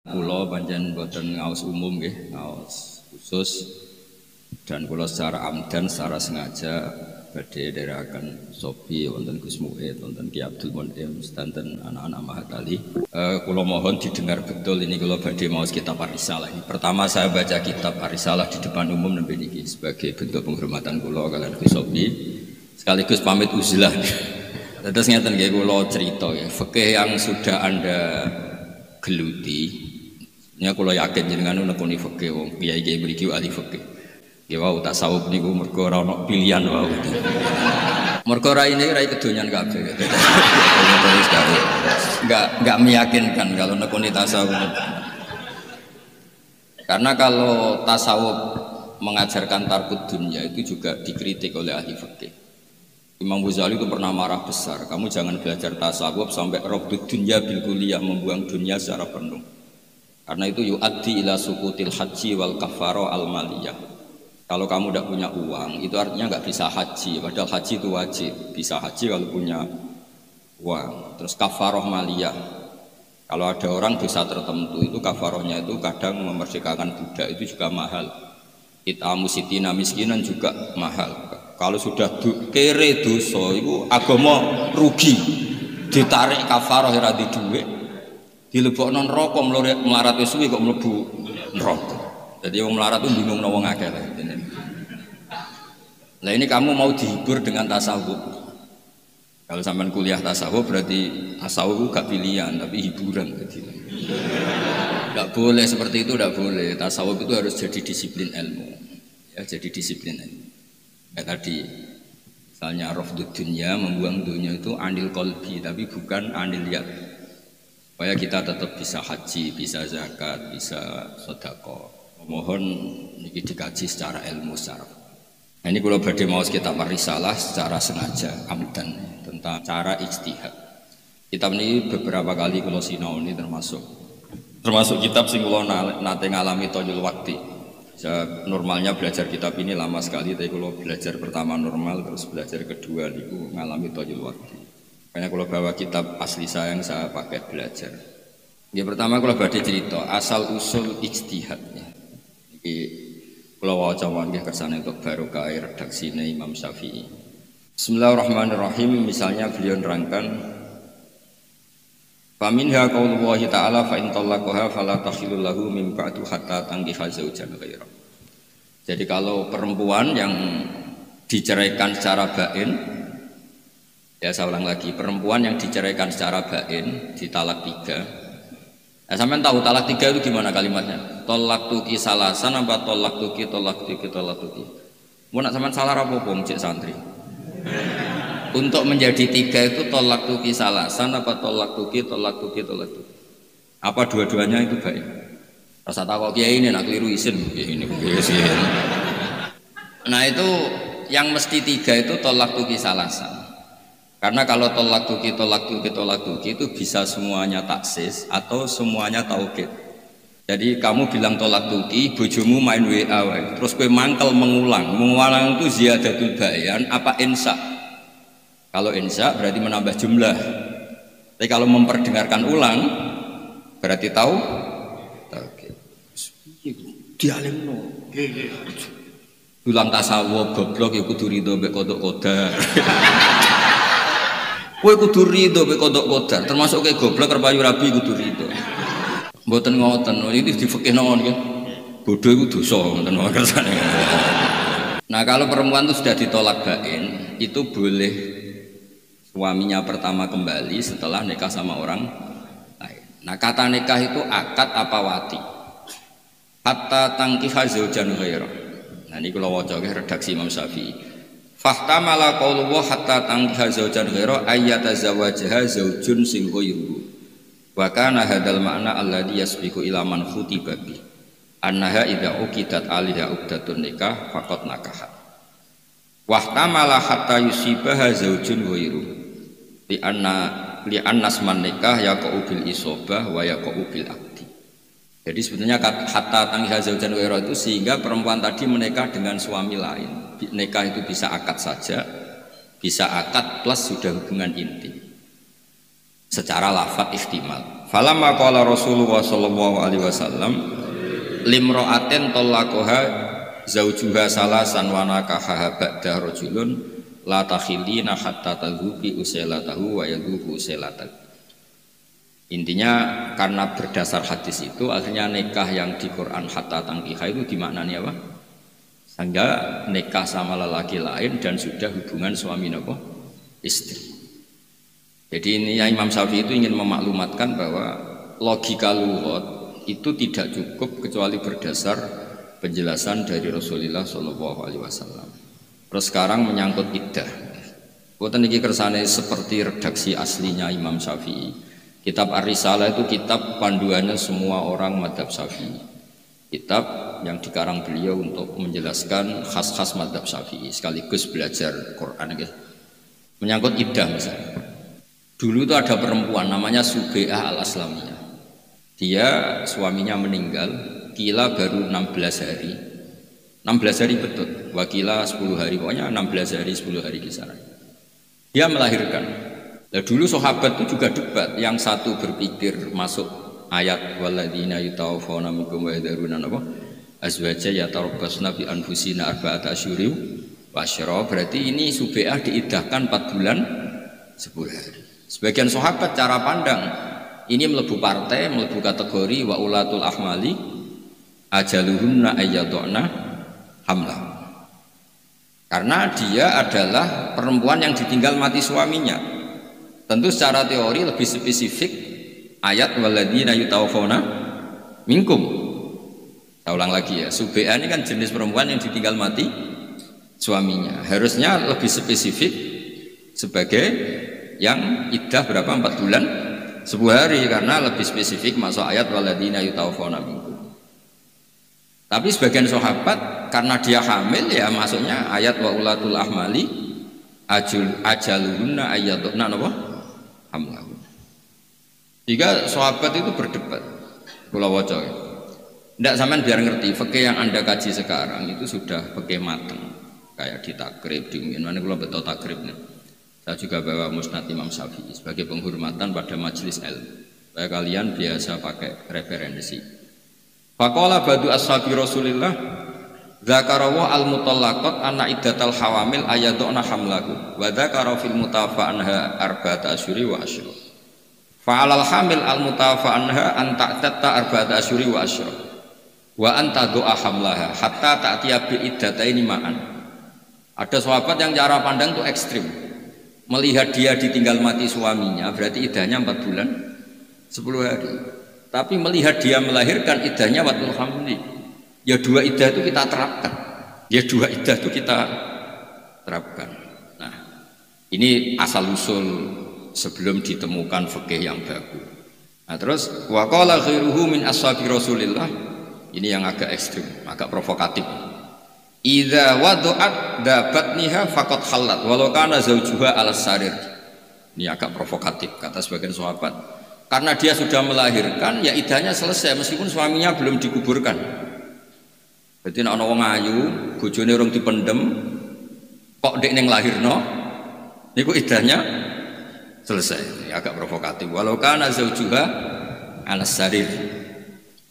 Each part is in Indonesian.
Kula pancen boten ngaos umum nggih, ngaos khusus dan kula secara amdan secara sengaja badhe nderekaken Sobi wonten Gus Muid, wonten Ki Abdul Munim, sedanten anak-anak Mahat Ali. Kula mohon didengar betul ini kula badhe maos kitab Ar-Risalah. Pertama saya baca kitab Ar-Risalah di depan umum nembe niki sebagai bentuk penghormatan kula kalian Gus Sobi sekaligus pamit uzlah. Terus ngeten nggih kula cerita ya, fikih yang sudah Anda geluti. Ya kula yakin jenengan nekuni fikih wong kiai-kiai mriki ahli fikih. Ya wau tasawuf niku mergo ora ono pilihan wau. Mergo rai ini rai kedonyan kabeh. Enggak meyakinkan kalau nekuni tasawuf. Karena kalau tasawuf mengajarkan tarkud dunya itu juga dikritik oleh ahli fikih. Imam Ghazali itu pernah marah besar. Kamu jangan belajar tasawuf sampai rabdud dunya bil kulliyah, membuang dunia secara penuh. Karena itu yu'addi ila sukutil haji wal kafaro al maliyah. Kalau kamu tidak punya uang, itu artinya nggak bisa haji. Padahal haji itu wajib. Bisa haji kalau punya uang. Terus kafaroh maliyah. Kalau ada orang dosa tertentu, itu kafarohnya itu kadang memerdekakan budak, itu juga mahal. It'amu sitina miskinan juga mahal. Kalau sudah kere dosa, itu agama rugi. Ditarik kafaroh ora di dhuwit. Dilebokno neraka melarat wis suwi kok mlebu neraka. Jadi wong melarat itu bingung wong akeh lah. Lah ini kamu mau dihibur dengan tasawuf. Kalau sampean kuliah tasawuf berarti tasawuf gak pilihan tapi hiburan jadi. Enggak boleh seperti itu, enggak boleh. Tasawuf itu harus jadi disiplin ilmu. Ya, jadi disiplin ilmu. Kayak tadi misalnya rafdud dunya, membuang dunia itu anil qalbi tapi bukan anil yad. Supaya kita tetap bisa haji, bisa zakat, bisa sedekah. Mohon ini dikaji secara ilmu secara. Nah, ini kalau badhe maos kitab Ar-Risalah secara sengaja amdan tentang cara ijtihad. Kitab ini beberapa kali kula sinau ini termasuk kitab sing kula nate ngalami toyul wakti. Saya normalnya belajar kitab ini lama sekali, tapi kalau belajar pertama normal terus belajar kedua niku ngalami toyul wakti. Makanya kalau bawa kitab asli saya yang saya pakai belajar. Ya pertama kalau badhe cerita asal usul ijtihadnya. Iki kalau waca mangke kersane untuk barokah redaksine Imam Syafi'i. Bismillahirrahmanirrahim. Misalnya beliau nerangkan faminha qaulullahi ta'ala fa in talaqaha fala tahillu lahu min ba'du hatta tankiha zaujan ghairan. Jadi kalau perempuan yang diceraikan secara bain, ya saya ulang lagi, perempuan yang diceraikan secara bain ditalak 3. Nah, sampean tahu talak 3 itu gimana kalimatnya? Tolak tuki salasan apa tolak tuki. Mau nak sampean salah apa pun cek santri. Untuk menjadi 3 itu tolak tuki salasan apa tolak tuki. Apa dua-duanya itu baik? Rasa takut kiai ini nak keliru isin ini. Nah itu yang mesti 3 itu tolak tuki salasan. Karena kalau tolak tuki itu bisa semuanya taksis atau semuanya taukid. Jadi kamu bilang tolak tuki, bojomu main WA, terus kowe mangkel mengulang itu ziyadatul bayan apa insya? Kalau insya berarti menambah jumlah. Tapi kalau memperdengarkan ulang berarti tahu. Dialimno. Ulang tasawuf goblok ya kudu rido mbek kodok qadar. Kowe kudu rido mbek kodok qadar, termasuk kayak goblok kerpayu rabi kudu rido. Mboten ngoten, ini di fikih nang nggih. Bodho iku dosa ngoten kersane. Nah, kalau perempuan itu sudah ditolak bain, itu boleh suaminya pertama kembali setelah nikah sama orang lain. Nah, kata nikah itu akad apa wati? Hatta tangkiha zaujan ghairan. Nah, ini kalau waca redaksi Imam Syafi'i. Fahtamala qaulullah hatta tangkiha zaujan ghairan ayyatazawajaha zaujun sing ghairu. Wa kana hadzal ma'na alladhi yasbiqu ila man khutiba bi. Annaha idza uqidat 'alaiha uqdatun nikah faqad nakaha. Wahtamala hatta yusibaha zaujun ghairu. Li annas man nikah yaqau bil isobah wa yaqau bil aqdi. Jadi sebetulnya hatta tangkiha zaujan ghairu itu sehingga perempuan tadi menikah dengan suami lain. Nikah itu bisa akad saja, bisa akad plus sudah hubungan intim. Secara lafadz ihtimal. Falamma qala Rasulullah sallallahu alaihi wasallam limra'atin talaqaha zaujuha salasan wa nakaha ba'da rajulun la takhillina hatta tadhuqi usailatahu wa yadhuqu usailatahu. Intinya karena berdasar hadis itu akhirnya nikah yang di Quran hatta tangkiha itu dimaknani apa? Sehingga nikah sama lelaki lain dan sudah hubungan suami nopo istri. Jadi ini Imam Syafi'i itu ingin memaklumatkan bahwa logika lughat itu tidak cukup kecuali berdasar penjelasan dari Rasulullah Shallallahu Alaihi Wasallam. Terus sekarang menyangkut iddah. Boten iki kersane seperti redaksi aslinya Imam Syafi'i. Kitab Ar-Risalah itu kitab panduannya semua orang mazhab Syafi'i. Kitab yang dikarang beliau untuk menjelaskan khas-khas mazhab Syafi'i sekaligus belajar Quran gitu. Menyangkut iddah misalnya. Dulu itu ada perempuan namanya Subai'ah al-Aslamiyah. Dia suaminya meninggal, kila baru 16 hari. 16 hari betul, wakila 10 hari, pokoknya 16 hari 10 hari kisaran. Dia melahirkan. Nah, dulu sahabat itu juga debat, yang satu berpikir masuk ayat walladzina yatawaffawna minkum wa yadharuna azwaja yatarabbasna bi anfusina arba'ata asyhuri wa asyra. Berarti ini Subai'ah diiddahkan 4 bulan 10 hari. Sebagian sahabat cara pandang ini melebu partai, melebu kategori wa ulatul ahmali ajaluhunna ayyaduna hamlah. Karena dia adalah perempuan yang ditinggal mati suaminya. Tentu secara teori lebih spesifik ayat walladzina yatawaffawna minkum. Saya ulang lagi ya, Subai'ah ini kan jenis perempuan yang ditinggal mati suaminya. Harusnya lebih spesifik sebagai yang iddah berapa 4 bulan 10 hari karena lebih spesifik masuk ayat walladzina yatawaffawna minkum. Tapi sebagian sahabat karena dia hamil ya masuknya ayat wa ulatul ahmali ajaluhunna ayyaduna hamlahu. Jika sahabat itu berdebat, kula waca. Ndak sampean biar ngerti fikih yang Anda kaji sekarang itu sudah fikih mateng. Kayak di takrib di mana kula betul takrib nih. Saya juga bawa Musnad Imam Syafi'i sebagai penghormatan pada majelis ilmu. Supaya kalian biasa pakai referensi. Faqala badu ashabi Rasulillah dzakarawa al-mutallaqat anna iddatal hawamil ayaduna hamlahu wa dzakara fil mutafa anha arba'ata asyuri wa asyra. Fa'alal hamil al-mutafa anha an ta'tatta arba'ata asyuri wa asyra wa an tadua hamlaha hatta ta'tiya bi iddataini ma'an. Ada sahabat yang cara pandang itu ekstrim. Melihat dia ditinggal mati suaminya berarti iddahnya 4 bulan 10 hari. Tapi melihat dia melahirkan iddahnya waktu hamli. Ya dua iddah itu kita terapkan. Ya dua iddah itu kita terapkan. Nah, ini asal usul sebelum ditemukan fikih yang baku. Nah, terus wa qala khairuhu min ashabi Rasulillah. Ini yang agak ekstrim, agak provokatif. Idza wada'at dabatniha faqad khallat walau kana zaujuha alas sarir. Ini agak provokatif kata sebagian sahabat. Karena dia sudah melahirkan, ya iddahnya selesai meskipun suaminya belum dikuburkan. Jadi nek ana wong ayu, bojone urung dipendem, kok ndek ning lahirno, niku iddahnya selesai. Ini agak provokatif. Walau kana zaujuha alas sarir.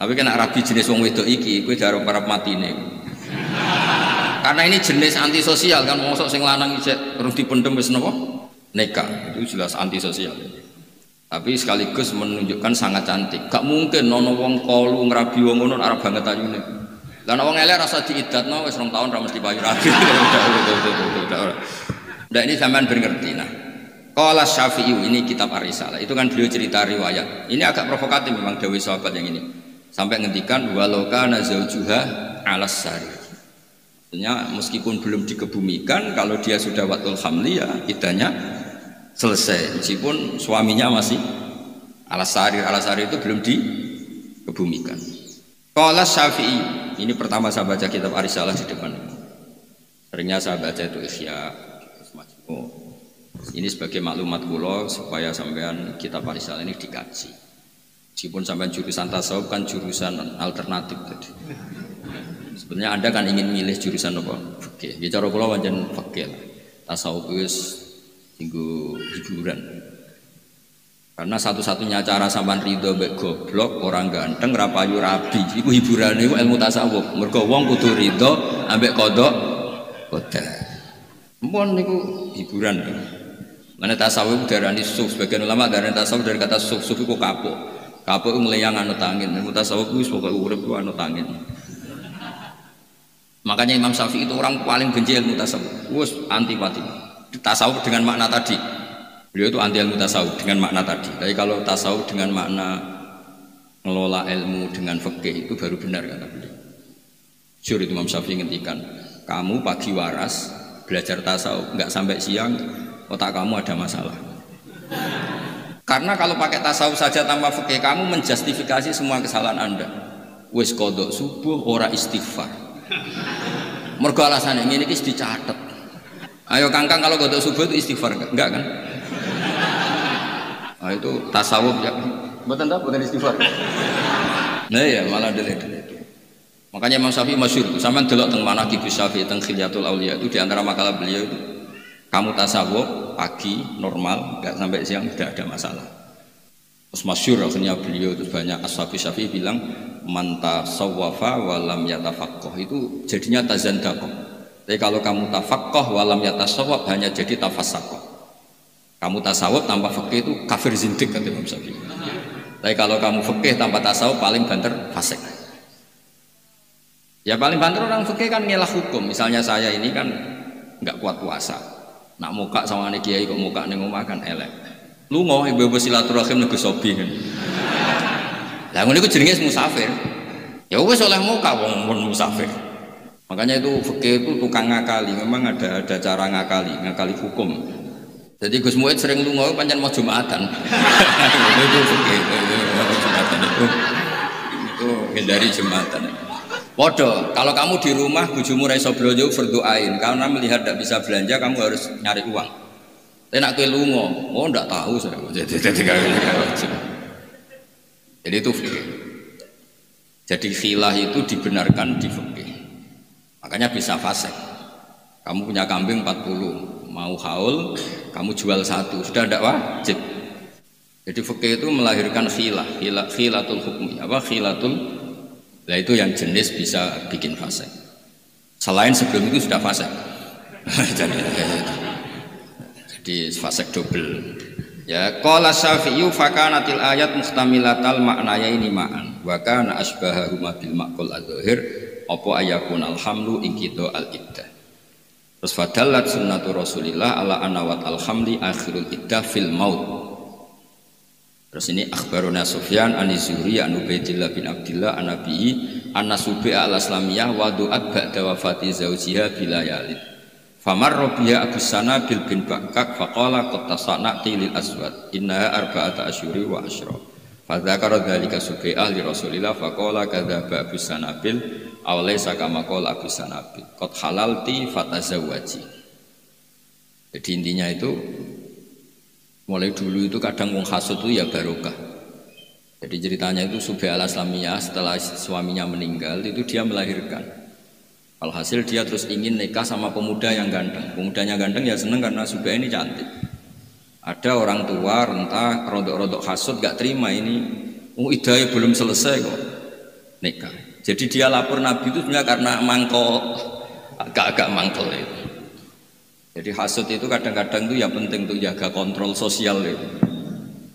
Tapi kan Arabi jenis wong wedok iki, kowe jarang parap matine. Karena ini jenis antisosial kan, mosok sing lanang isih urung dipendem wis napa? Nikah. Itu jelas antisosial. Tapi sekaligus menunjukkan sangat cantik. Gak mungkin ana wong kolu ngrabi wong ngono arep banget ayune. Lah nek wong elek rasa diidatno wis 2 tahun ra mesti payu rabi. Nah ini sampean ben ngerti. Nah, qala Syafi'i ini kitab Ar-Risalah. Itu kan beliau cerita riwayat. Ini agak provokatif memang dawuh sahabat yang ini. Sampai ngendikan walau kana zaujuha 'alas sari. Artinya meskipun belum dikebumikan, kalau dia sudah watul hamli ya iddahnya selesai meskipun suaminya masih alasari itu belum dikebumikan. Qala Syafi'i, ini pertama saya baca kitab Ar-Risalah di depan. Seringnya saya baca itu Ihya. Ini sebagai maklumat kula supaya sampean kitab Ar-Risalah ini dikaji. Meskipun sampean jurusan tasawuf kan jurusan alternatif tadi. Sebenarnya Anda kan ingin milih jurusan apa? Fikih. Bicara kula pancen fikih. Tasawuf wis tinggu hiburan. Karena satu-satunya cara sampean ridho mbek goblok, orang ganteng, rapayu rabi. Iku hiburane iku ilmu tasawuf. Mergo wong kudu ridho ambek kodok qadar. Mun niku hiburan. Mana tasawuf darani suf, sebagian ulama darani tasawuf dari kata suf iku kapuk. Kapuk ngleyang anut angin. Ilmu tasawuf wis pokoke urip ku anut angin. Makanya Imam Syafi'i itu orang paling benci ilmu tasawuf. Wis antipati. Tasawuf dengan makna tadi. Beliau itu anti ilmu tasawuf dengan makna tadi. Tapi kalau tasawuf dengan makna ngelola ilmu dengan fikih itu baru benar kata beliau. Jujur itu Imam Syafi'i ngendikan, kamu pagi waras belajar tasawuf nggak sampai siang otak kamu ada masalah. Karena kalau pakai tasawuf saja tanpa fikih kamu menjustifikasi semua kesalahan Anda. Wis kodok subuh ora istighfar. Mergo alasannya ini dicatat. Ayo kangkang kalau kodok subuh itu istighfar enggak kan? Nah, itu tasawuf ya. Mboten ta, mboten istighfar. Nah ya malah delek-delek. Makanya Imam Syafi'i masyhur itu. Sampeyan delok teng Manaqib Syafi'i teng Khilyatul Auliya itu di antara makalah beliau itu kamu tasawuf pagi normal enggak sampai siang tidak ada masalah. Terus masyhur akhirnya beliau itu banyak ashabi Syafi'i bilang man tasawwafa wa lam yatafaqqah itu jadinya tazandaqah. Tapi kalau kamu tafaqqah wa lam yatasawwaf hanya jadi tafassaqah. Kamu tasawuf tanpa fikih itu kafir zindik kata Imam Syafi'i. Tapi kalau kamu fikih tanpa tasawuf paling banter fasik. Ya paling banter orang fikih kan ngelah hukum. Misalnya saya ini kan nggak kuat puasa. Nak muka sama anak kiai kok muka neng omah kan elek. Lunga ibu-ibu silaturahim nego sobi kan. Lah ngono iku jenenge musafir. Ya wis oleh muka wong musafir. Makanya itu fikih itu tukang ngakali. Memang ada cara ngakali hukum. Jadi Gus Muid sering lunga pancen mau Jumatan. Itu fikih. Jumatan itu hindari Jumatan. Podo, kalau kamu di rumah bojomu ra iso blonjo berdoain karena melihat tidak bisa belanja kamu harus nyari uang. Tapi nak kowe lunga, oh ndak tahu saya. Jadi itu fikih. Jadi khilah itu dibenarkan di fikih. Makanya bisa fasik. Kamu punya kambing 40, mau haul, kamu jual 1, sudah tidak wajib. Jadi fikih itu melahirkan khilatul hukmi, khilatul. Nah itu yang jenis bisa bikin fasik. Selain sebelum itu sudah fasik. Jadi fasik double. Ya qala Syafi'i fakanatil ayat muhtamilatal maknayaini ma'an wa kana asbahahuma bil maqul adzahir apa ayakun alhamlu ingkito al iddah. Terus fadallat sunnatu Rasulillah ala anawat alhamli akhirul iddah fil maut. Terus ini akhbaruna Sufyan an-Zuhri an Ubaidillah bin Abdillah an-Nabi'i an-nasubi al-islamiyah wa du'at ba'da wafati zawjiha bilayalid. Famarra biha Abu Sana bil bin Bakak faqala qad tasana'ti lil aswad innaha arba'ata asyuri wa asyra. Fa dzakara dzalika Subai'ah li Rasulillah faqala kadzaba Abu Sana bil aw laysa kama qala Abu Sana bil qad halalti fatazawwaji. Jadi intinya itu mulai dulu itu kadang wong hasud itu ya barokah. Jadi ceritanya itu Subai'ah al-Islamiyah setelah suaminya meninggal itu dia melahirkan. Alhasil dia terus ingin nikah sama pemuda yang ganteng. Pemudanya ganteng ya seneng karena Subai'ah ini cantik. Ada orang tua rentah rodok-rodok hasud gak terima ini. Idahnya belum selesai kok nikah. Jadi dia lapor Nabi itu sebenarnya karena mangkok agak-agak mangkel itu. Jadi hasud itu kadang-kadang itu ya penting untuk jaga kontrol sosial itu.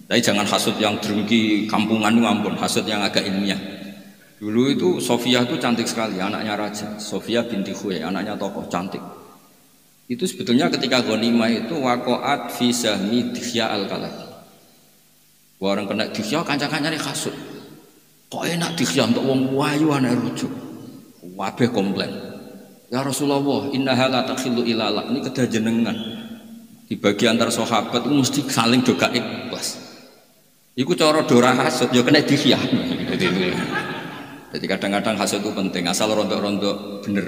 Tapi jangan hasud yang drengki kampungan itu ampun, hasud yang agak ilmiah. Dulu itu Sofia itu cantik sekali, anaknya raja. Sofia binti Khuwai, anaknya tokoh cantik. Itu sebetulnya ketika ghanimah itu waqa'at fi sahmi Dihya al-Kalaki. Orang kena Dihya kanca-kancane hasud. Kok enak Dihya untuk wong wayu anak rujuk. Kabeh komplain. Ya Rasulullah, innaha la takhillu ilalak. Ini kedah jenengan. Di bagi antar sahabat itu mesti saling doga ikhlas. Iku cara dora hasud ya kena dihya. Jadi kadang-kadang hasud itu penting, asal rontok-rontok bener.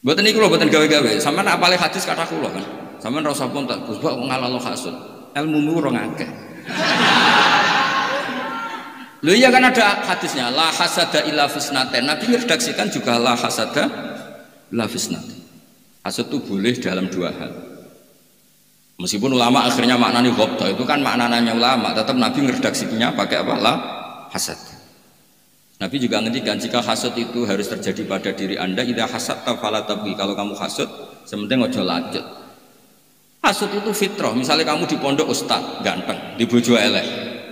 Mboten niku lho mboten gawe-gawe. Sampeyan apale hadis kata kula kan. Sampeyan ra usah pun tak Gus Bak ngalalo hasud. Ilmumu ora ngakeh. Loh iya kan ada hadisnya la hasada illa fisnaten. Nabi meredaksikan juga la hasada la fisnaten. Hasud itu boleh dalam dua hal. Meskipun ulama akhirnya maknanya ghobta, itu kan maknanya ulama, tetap Nabi ngeredaksinya pakai apa lah? Hasad. Nabi juga ngendikan jika hasad itu harus terjadi pada diri anda, idza hasadta fala tabghi, kalau kamu hasad sementing ojo lanjut. Hasad itu fitrah. Misalnya kamu di pondok ustad ganteng, di bojo elek,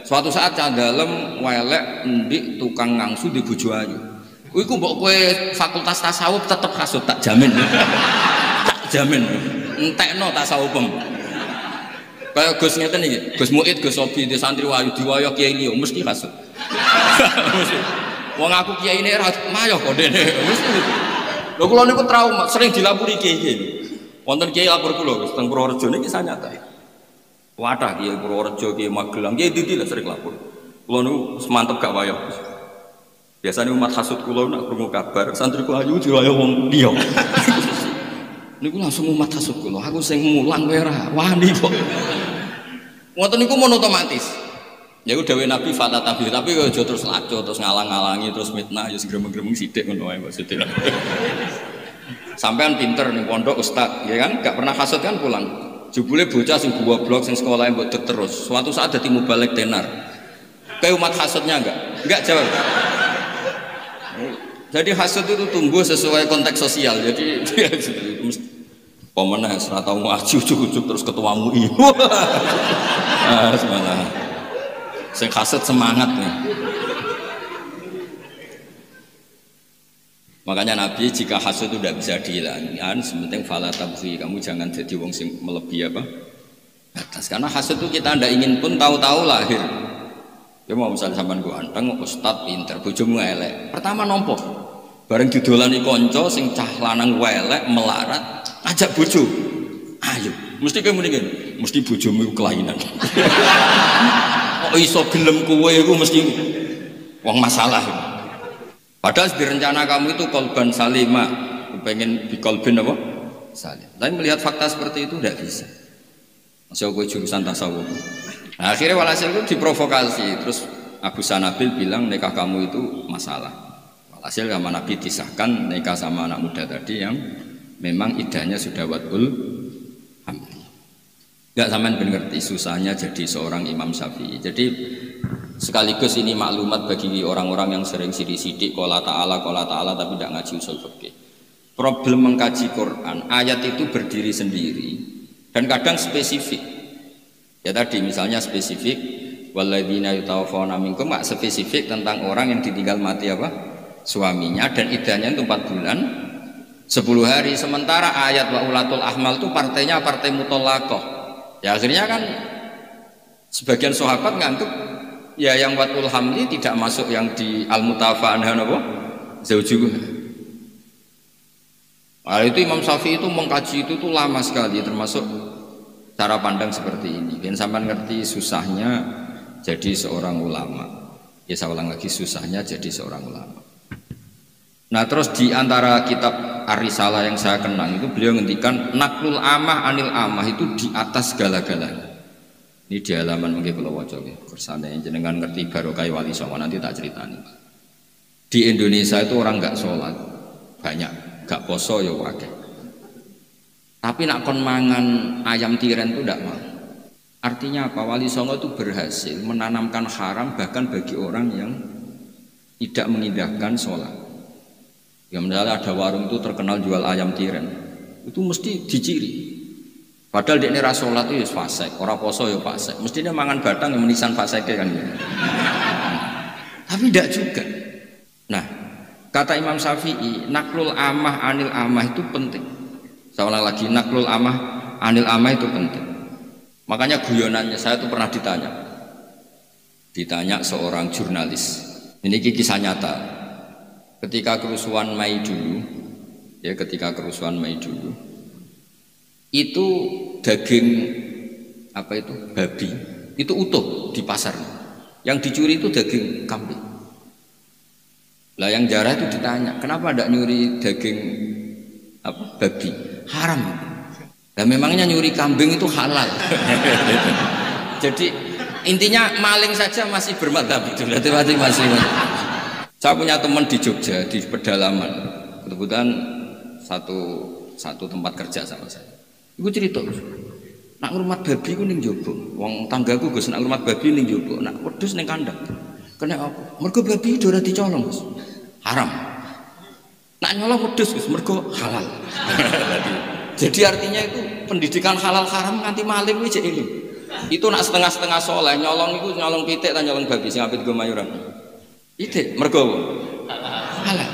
suatu saat cah dalem welek ndik tukang ngangsu di bojo ayu, iku mbok kowe fakultas tasawuf tetep hasad, tak jamin. Tak jamin entekno tasawufem. Kayak Gus ngeten iki, Gus Muid, Gus Sobi di santri wayu diwayah kiai liya mesti hasud. Wong aku kiai ini ra mayoh kok dene. Mesti. Lho kula niku trauma, sering dilapuri kiai-kiai. Wonten kiai lapor kula Gus teng Purworejo niki kisah nyata. Wadah kiai Purworejo, kiai Magelang, kiai Didi lah sering lapor. Kula niku semantep gak wayah. Biasanya umat hasud kula nak krungu kabar santri ku ayu diwayah wong liya. Niku langsung umat hasud kula, aku sing mulang kowe ora wani kok. Ngoten niku mon otomatis. Ya udah Nabi fata tabi, tapi aja terus laco, terus ngalang-ngalangi, terus mitnah, ya gremeng-gremeng sithik ngono wae maksudnya. Sampean pinter ning pondok ustad, ya kan? Gak pernah hasud kan pulang. Jebule bocah sing goblok sing sekolahe mbok terus. Suatu saat dadi mubalek tenar. Kayak umat hasudnya enggak? Enggak jawab. Jadi hasud itu tumbuh sesuai konteks sosial. Jadi pemenang ora tau ngaji ujug-ujug terus ketua MUI. Semangat. Sing hasud semangat nih. Makanya Nabi jika hasud itu tidak bisa dihilangkan, sementing fala tabghi, kamu jangan jadi wong sing melebihi apa? Batas. Karena hasud itu kita ndak ingin pun tahu-tahu lahir. Ya mau misalnya sampean ku anteng, ustad pinter, bojomu elek. Pertama nompo. Bareng didolani kanca sing cah lanang elek melarat, ajak bojo. Ayo, mesti kowe muni ngene, mesti bojomu iku kelainan. Kok iso gelem kowe iku mesti wong masalah. Padahal di rencana kamu itu kolban salima, pengen di kolbin apa? Salim. Tapi melihat fakta seperti itu tidak bisa. Masih aku jurusan tasawuf. Nah, akhirnya walhasil itu diprovokasi. Terus Abu Sanabil bilang nikah kamu itu masalah. Walhasil sama Nabi disahkan nikah sama anak muda tadi yang memang idahnya sudah wadul hamli. Enggak sampean ben ngerti susahnya jadi seorang Imam Syafi'i. Jadi sekaligus ini maklumat bagi orang-orang yang sering sidik-sidik qala ta'ala tapi tidak ngaji usul fikih. Problem mengkaji Quran, ayat itu berdiri sendiri dan kadang spesifik. Ya tadi misalnya spesifik walladzina yatawaffawna minkum, enggak spesifik tentang orang yang ditinggal mati apa? Suaminya dan idahnya itu 4 bulan 10 hari. Sementara ayat wa ulatul ahmal itu partainya partai mutallaqah. Ya akhirnya kan sebagian sahabat ngantuk ya yang watul hamli tidak masuk yang di al-mutafa anha apa? Zaujuh. Nah, itu Imam Syafi'i itu mengkaji itu tuh lama sekali, termasuk cara pandang seperti ini. Dan sampai ngerti susahnya jadi seorang ulama. Ya saya ulang lagi, susahnya jadi seorang ulama. Nah terus di antara kitab Ar-Risalah yang saya kenang itu beliau ngendikan naklul amah anil amah itu di atas segala-galanya. Ini di halaman mungkin kalau wajah kersane jenengan ngerti barokah wali songo nanti tak ceritani. Di Indonesia itu orang nggak sholat banyak, nggak poso ya wakil. Tapi nak kon mangan ayam tiren itu tidak mau. Artinya apa? Wali songo itu berhasil menanamkan haram bahkan bagi orang yang tidak mengindahkan sholat. Ya misalnya ada warung itu terkenal jual ayam tiren, itu mesti diciri. Padahal dia ini rasolat itu ya fasek, orang poso ya fasek. Mestinya mangan batang yang menisan faseknya kan gitu. Tapi tidak juga. Nah, kata Imam Syafi'i, naklul amah anil amah itu penting. Saya ulang lagi, naklul amah anil amah itu penting. Makanya guyonannya saya tuh pernah ditanya seorang jurnalis. Ini kisah nyata. Ketika kerusuhan Mei dulu, ya ketika kerusuhan Mei dulu, itu daging apa itu babi itu utuh di pasar. Yang dicuri itu daging kambing. Lah yang jarah itu ditanya, kenapa tidak nyuri daging apa babi? Haram. Lah memangnya nyuri kambing itu halal. Jadi intinya maling saja masih bermadhab itu. Berarti masih. Saya punya teman di Jogja di pedalaman, kebetulan satu tempat kerja sama saya. Ibu cerita, Nak ngrumat babi ku ning njaba. Wong tanggaku Gus nak ngrumat babi ning njaba, nak wedhus ning kandang. Kena apa? Mergo babi ora dicolong, Gus. Haram. Nak nyolong wedhus Gus mergo halal. Jadi artinya itu pendidikan halal haram nganti maling kuwi jek ini. Itu nak setengah-setengah soleh nyolong iku nyolong pitik ta nyolong babi sing apit go mayuran. Pitik mergo halal.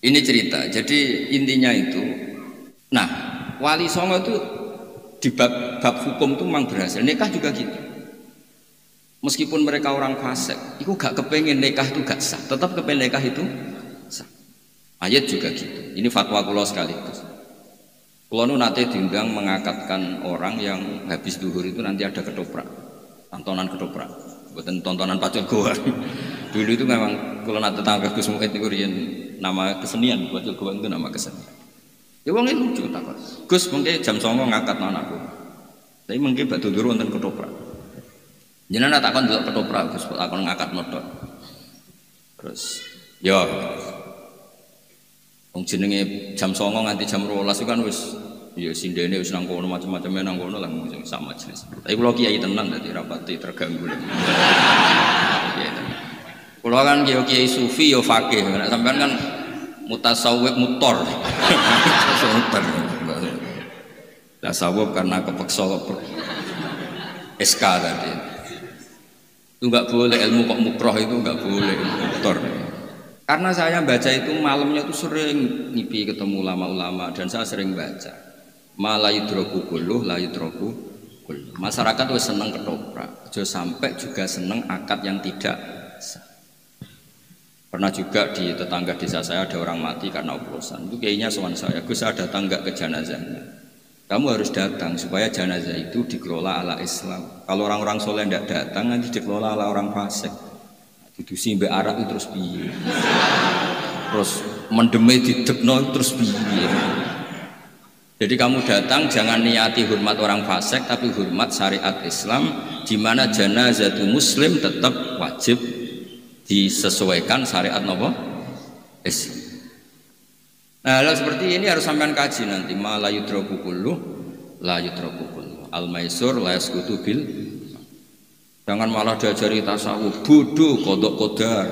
Ini cerita. Jadi intinya itu. Nah, Wali Songo itu di bab hukum itu memang berhasil. Nikah juga gitu. Meskipun mereka orang fasik, itu gak kepengen nikah itu gak sah. Tetap kepengen nikah itu sah. Ayat juga gitu. Ini fatwa kulo sekaligus. Kulo nu nate diundang mengakatkan orang yang habis duhur itu nanti ada ketoprak, tontonan ketoprak, bukan tontonan pacul goa. Dulu itu memang kulo nate tangga Gus Muid itu nama kesenian, pacul goa itu nama kesenian. Ya wong lucu tak kok. Gus mengke jam 09.00 ngangkat anakku. Tapi mengke batu dulu wonten ketoprak. Jenengan takon delok ketoprak Gus takon ngangkat motor. Terus ya wong jenenge jam 09.00 nganti jam 12 itu kan wis ya sindene wis nang kono macam-macam nang kono lah sama jenis. Tapi kula kiai tenan dadi rapati terganggu. Kula kan kiai sufi ya fakih. Nek sampean kan mutasawwif mutor. Tasawuf karena kepeksa SK tadi. Itu enggak boleh ilmu kok mukroh itu enggak boleh mutor. Karena saya baca itu malamnya itu sering ngipi ketemu ulama-ulama dan saya sering baca. Malayudroku kulluh layudroku kulluh. Masyarakat tuh seneng ketoprak. Aja sampai juga seneng akad yang tidak sah. Pernah juga di tetangga desa saya ada orang mati karena oplosan. Itu kayaknya soal saya, Gus saya datang nggak ke jenazahnya. Kamu harus datang supaya jenazah itu dikelola ala Islam. Kalau orang-orang soleh tidak datang nanti dikelola ala orang fasik. Didusi mbak Arab itu terus piye. Terus mendeme didekno terus piye. Jadi kamu datang jangan niati hormat orang fasik tapi hormat syariat Islam di mana jenazah itu muslim tetap wajib disesuaikan syariat nopo Islam. Nah, hal seperti ini harus sampean kaji nanti. Ma la yudraku kullu la yudraku kullu. Al maisur la yasqutu bil. Jangan malah diajari tasawuf bodoh kodok kodar.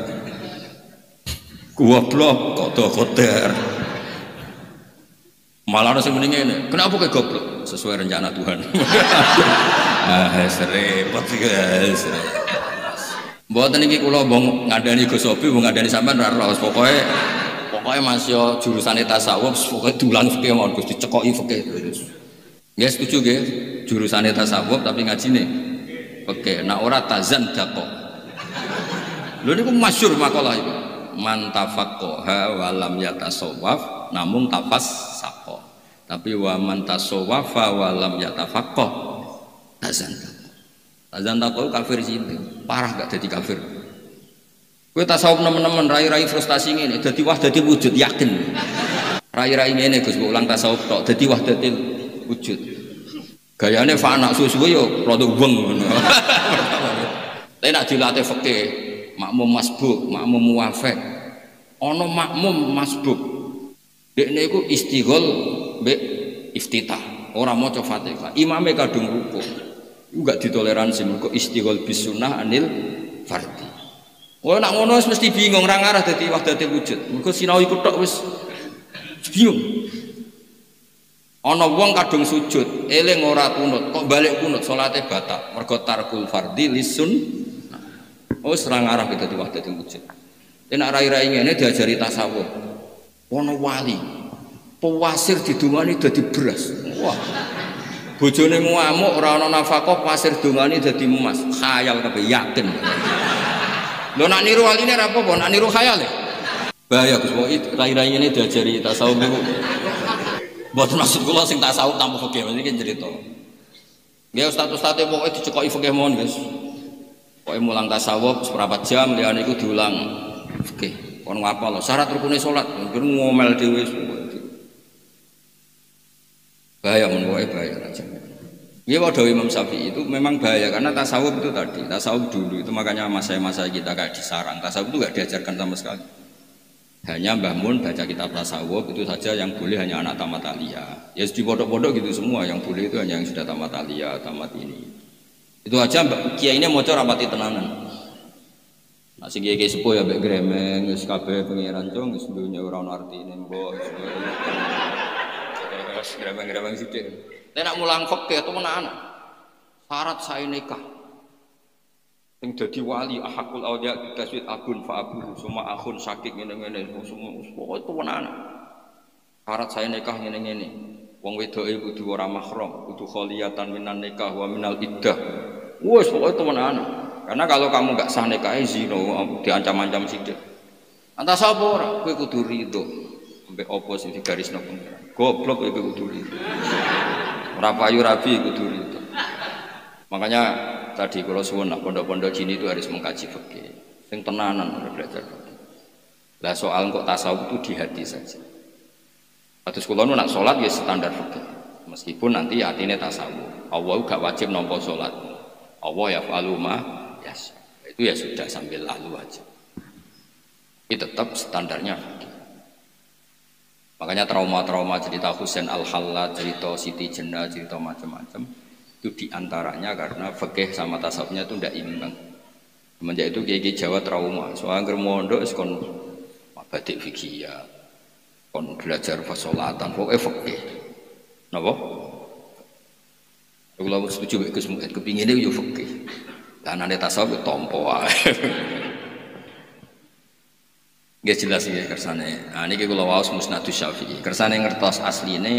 Goblok kodok kodar. Malah harus mendingin ini. Kenapa kayak goblok? Sesuai rencana Tuhan. Repot guys. Mboten iki kula mbong ngandani Gus Sobi, mbong ngandani sampean ora ros. Pokoke Mas yo jurusane tasawuf, pokoke dulang fikih mawon Gus dicekoki fikih terus. Nggih setuju nggih, jurusane tasawuf tapi ngajine fikih. Nek ora tazan daqo. Lho niku masyhur makalah itu. Man tafaqqaha wa lam yatasawwaf namung tafassaqa. Tapi wa man tasawwafa wa lam yatafaqqah tazan. Azan takau kafir sih, parah gak jadi kafir. Kue tasawuf teman-teman rai-rai frustasi ini, jadi wahdatil wujud yakin. Rai-rai ini Gus ulang tasawuf tok, jadi wahdatil wujud. Gayanya fana susu yo produk weng. Tapi nak dilatih fikih, makmum masbuk, makmum muwafaq. Ono makmum masbuk. Dekne iku istighol mbek iftitah, ora maca Fatihah. Imame kadung rukuk. Enggak ditoleransi mergo istighol bisunah anil fardhi. Oh nak ngono wis mesti bingung ra ngarah dadi wahdatul wujud. Mergo sinau iku tok wis bingung. Ana wong kadung sujud, eling ora kunut, kok balik kunut salate batal mergo tarkul fardhi lisun. Oh wis ra ngarah dadi wahdatul wujud. Nek rai-rai ngene diajari tasawuf. Ana wali pewasir didungani dadi beras. Wah. Bojone ngamuk ora ana nafkah pasir dongane dadi emas. Khayal kabeh yakin. Lho nak niru waline ora apa-apa, nak niru khayal ya. Bahaya Gus, rai-rai ini diajari tasawuf niku. Mboten maksud kula sing tasawuf tanpa fikih, iki cerita. Nggih ustaz-ustaz pokoke dicekoki fikih mawon, Guys. Pokoke mulang tasawuf seprapat jam liyane iku diulang fikih. Kon ngapal syarat rukune salat, mungkin ngomel dhewe. Bahaya menurut bahaya aja. Ya wadah Imam Syafi'i itu memang bahaya karena tasawuf itu tadi tasawuf dulu itu makanya masa kita kayak disarang tasawuf itu gak diajarkan sama sekali. Hanya Mbah Mun baca kitab tasawuf itu saja yang boleh hanya anak tamat aliyah. Ya di pondok-pondok gitu semua yang boleh itu hanya yang sudah tamat aliyah, tamat ini. Itu aja Mbak Kiai ini mau rapati tenanan. Nah sing kiai sepuh ya mbek gremeng wis kabeh pangeran cung wis dunya ora ono artine mbok. Wis gremeng-gremeng sithik. Nek nak mulang fikih temenan. Syarat sae nikah. Yang jadi wali ahakul awliya taswid abun fa abuhu semua akhun sakit ngene-ngene semua pokoke tuwenan. Syarat saya nikah ngene-ngene. Wong wedoke kudu ora mahram, kudu kholiyatan minan nikah wa minal iddah. Wes pokoke tuwenan. Karena kalau kamu enggak sah nikah zina diancam-ancam sithik. Anta sapa ora? Kowe kudu rido. Ambek apa sing digarisno pengiran. Goblok kowe kudu rido. Ora payu rabi kudu rido. Makanya tadi kalau suwun pondok-pondok gini itu harus mengkaji fikih. Sing tenanan belajar fikih. Lah soal kok tasawuf itu di hati saja. Atus kula nu nak salat ya standar fikih. Meskipun nanti atine tasawuf. Allah gak wajib nampa salat. Allah ya faluma yas. Itu ya sudah sambil lalu aja. Tapi tetap standarnya fikih. Makanya trauma-trauma cerita Husain Al-Hallaj, cerita Siti Jenar, cerita macam-macam itu diantaranya karena fikih sama tasawufnya itu tidak imbang. Semenjak itu kiai Jawa trauma. Soalnya germondo kon batik fikih ya, kon belajar fasolatan, pokoknya fikih. Napa? Kalau setuju Gus Muhammad kepinginnya yo fikih. Dan ane tasawuf tompo wae. Nggih jelas ya kersane. Nah niki kula waos Musnadus Syafi'i. Kersane ngertos asline